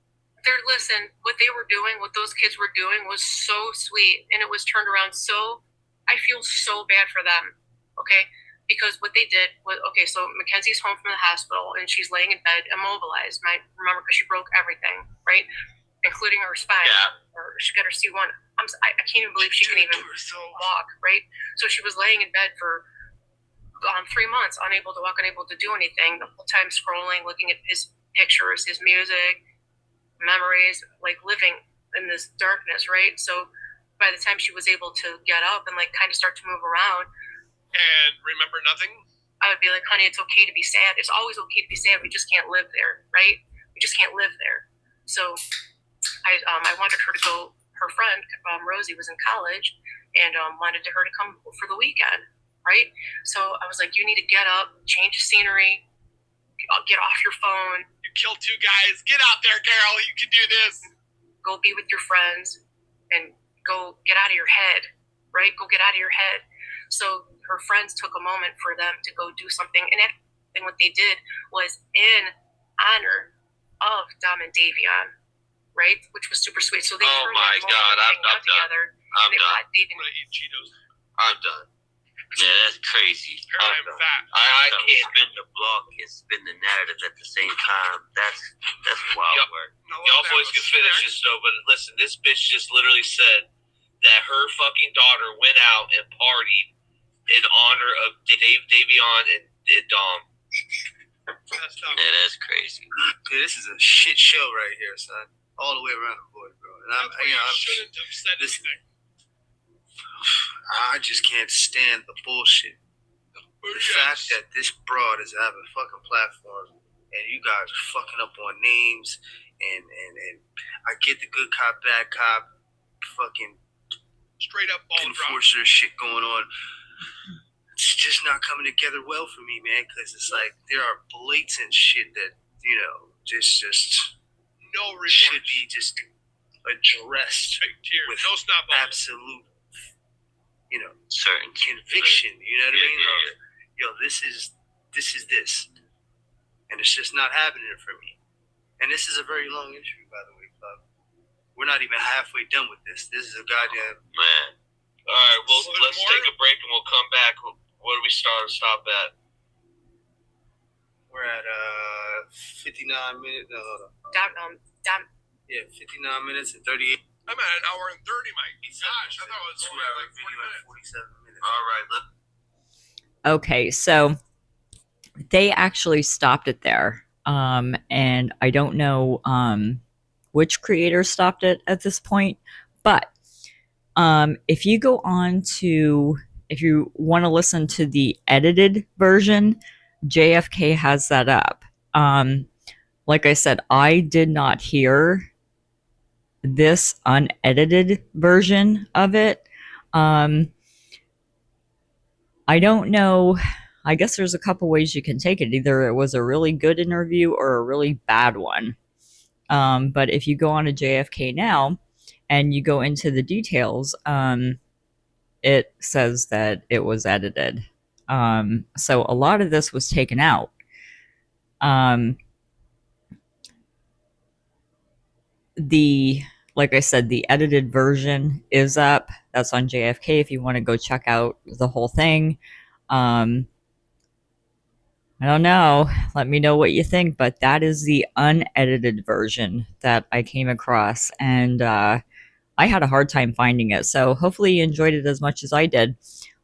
Listen, what they were doing, what those kids were doing was so sweet, and it was turned around so, I feel so bad for them, okay? Because what they did was, okay, so Mackenzie's home from the hospital, and she's laying in bed immobilized, right? Remember, because she broke everything, right? Including her spine. Yeah. Or she got her C1. I can't even believe she can even walk, right? So she was laying in bed for 3 months, unable to walk, unable to do anything, the whole time scrolling, looking at his pictures, his music, memories, like living in this darkness, right? So by the time she was able to get up and like kind of start to move around and remember nothing, I would be like, honey, it's okay to be sad. It's always okay to be sad. We just can't live there, right? We just can't live there. So I wanted her to go. Her friend Rosie was in college and wanted her to come for the weekend, right? So I was like, you need to get up, change the scenery, get off your phone. you killed 2 guys. Get out there, Carol. You can do this. Go be with your friends and go get out of your head, right? Go get out of your head. So her friends took a moment for them to go do something. And what they did was in honor of Dom and Davion, right? Which was super sweet. So they Oh turned my that moment God, to I'm hang out done. together. I'm and they done. got David. I'm gonna eat Cheetos. I'm done. Yeah, that's crazy. Apparently I'm fat. I can't. Spin the block and spin the narrative at the same time. That's wild Yep. work. No, Y'all that boys was can finish snack. this though, but listen, this bitch just literally said that her fucking daughter went out and partied in honor of Davion and Dom. Messed up. Yeah, that's crazy. Dude, this is a shit show right here, son. All the way around the board, bro. And That's why you shouldn't have said this- anything. I just can't stand the bullshit. The fact that this broad is having a fucking platform and you guys are fucking up on names and I get the good cop, bad cop, fucking Straight up ball drop. enforcer shit going on. It's just not coming together well for me, man, because it's like there are blatant shit that, just No remorse. should be just addressed Big tears. with No snot bubbles. absolute, Certain conviction. You know what I mean? Yeah. Yo, this is this, and it's just not happening for me. And this is a very long interview, by the way, Club. We're not even halfway done with this. This is a goddamn. Man. All right, well, So there's let's more? take a break and we'll come back. Where do we stop at? We're at 59 minutes. No. Dom, Yeah, 59 minutes and 38. I'm at an hour and 30, Mike. Gosh, I thought it was 2 only hour like 40 video and minutes. 47 minutes. All right, Okay, so they actually stopped it there. And I don't know which creator stopped it at this point. But if you go on to, if you want to listen to the edited version, JFK has that up. Like I said, I did not hear this unedited version of it. I don't know. I guess there's a couple ways you can take it. Either it was a really good interview or a really bad one. But if you go on to JFK now and you go into the details, it says that it was edited. So a lot of this was taken out. Like I said, the edited version is up. That's on JFK if you want to go check out the whole thing. I don't know. Let me know what you think, but that is the unedited version that I came across, and I had a hard time finding it. So hopefully you enjoyed it as much as I did.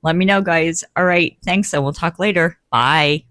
Let me know, guys. All right, thanks, and we'll talk later. Bye.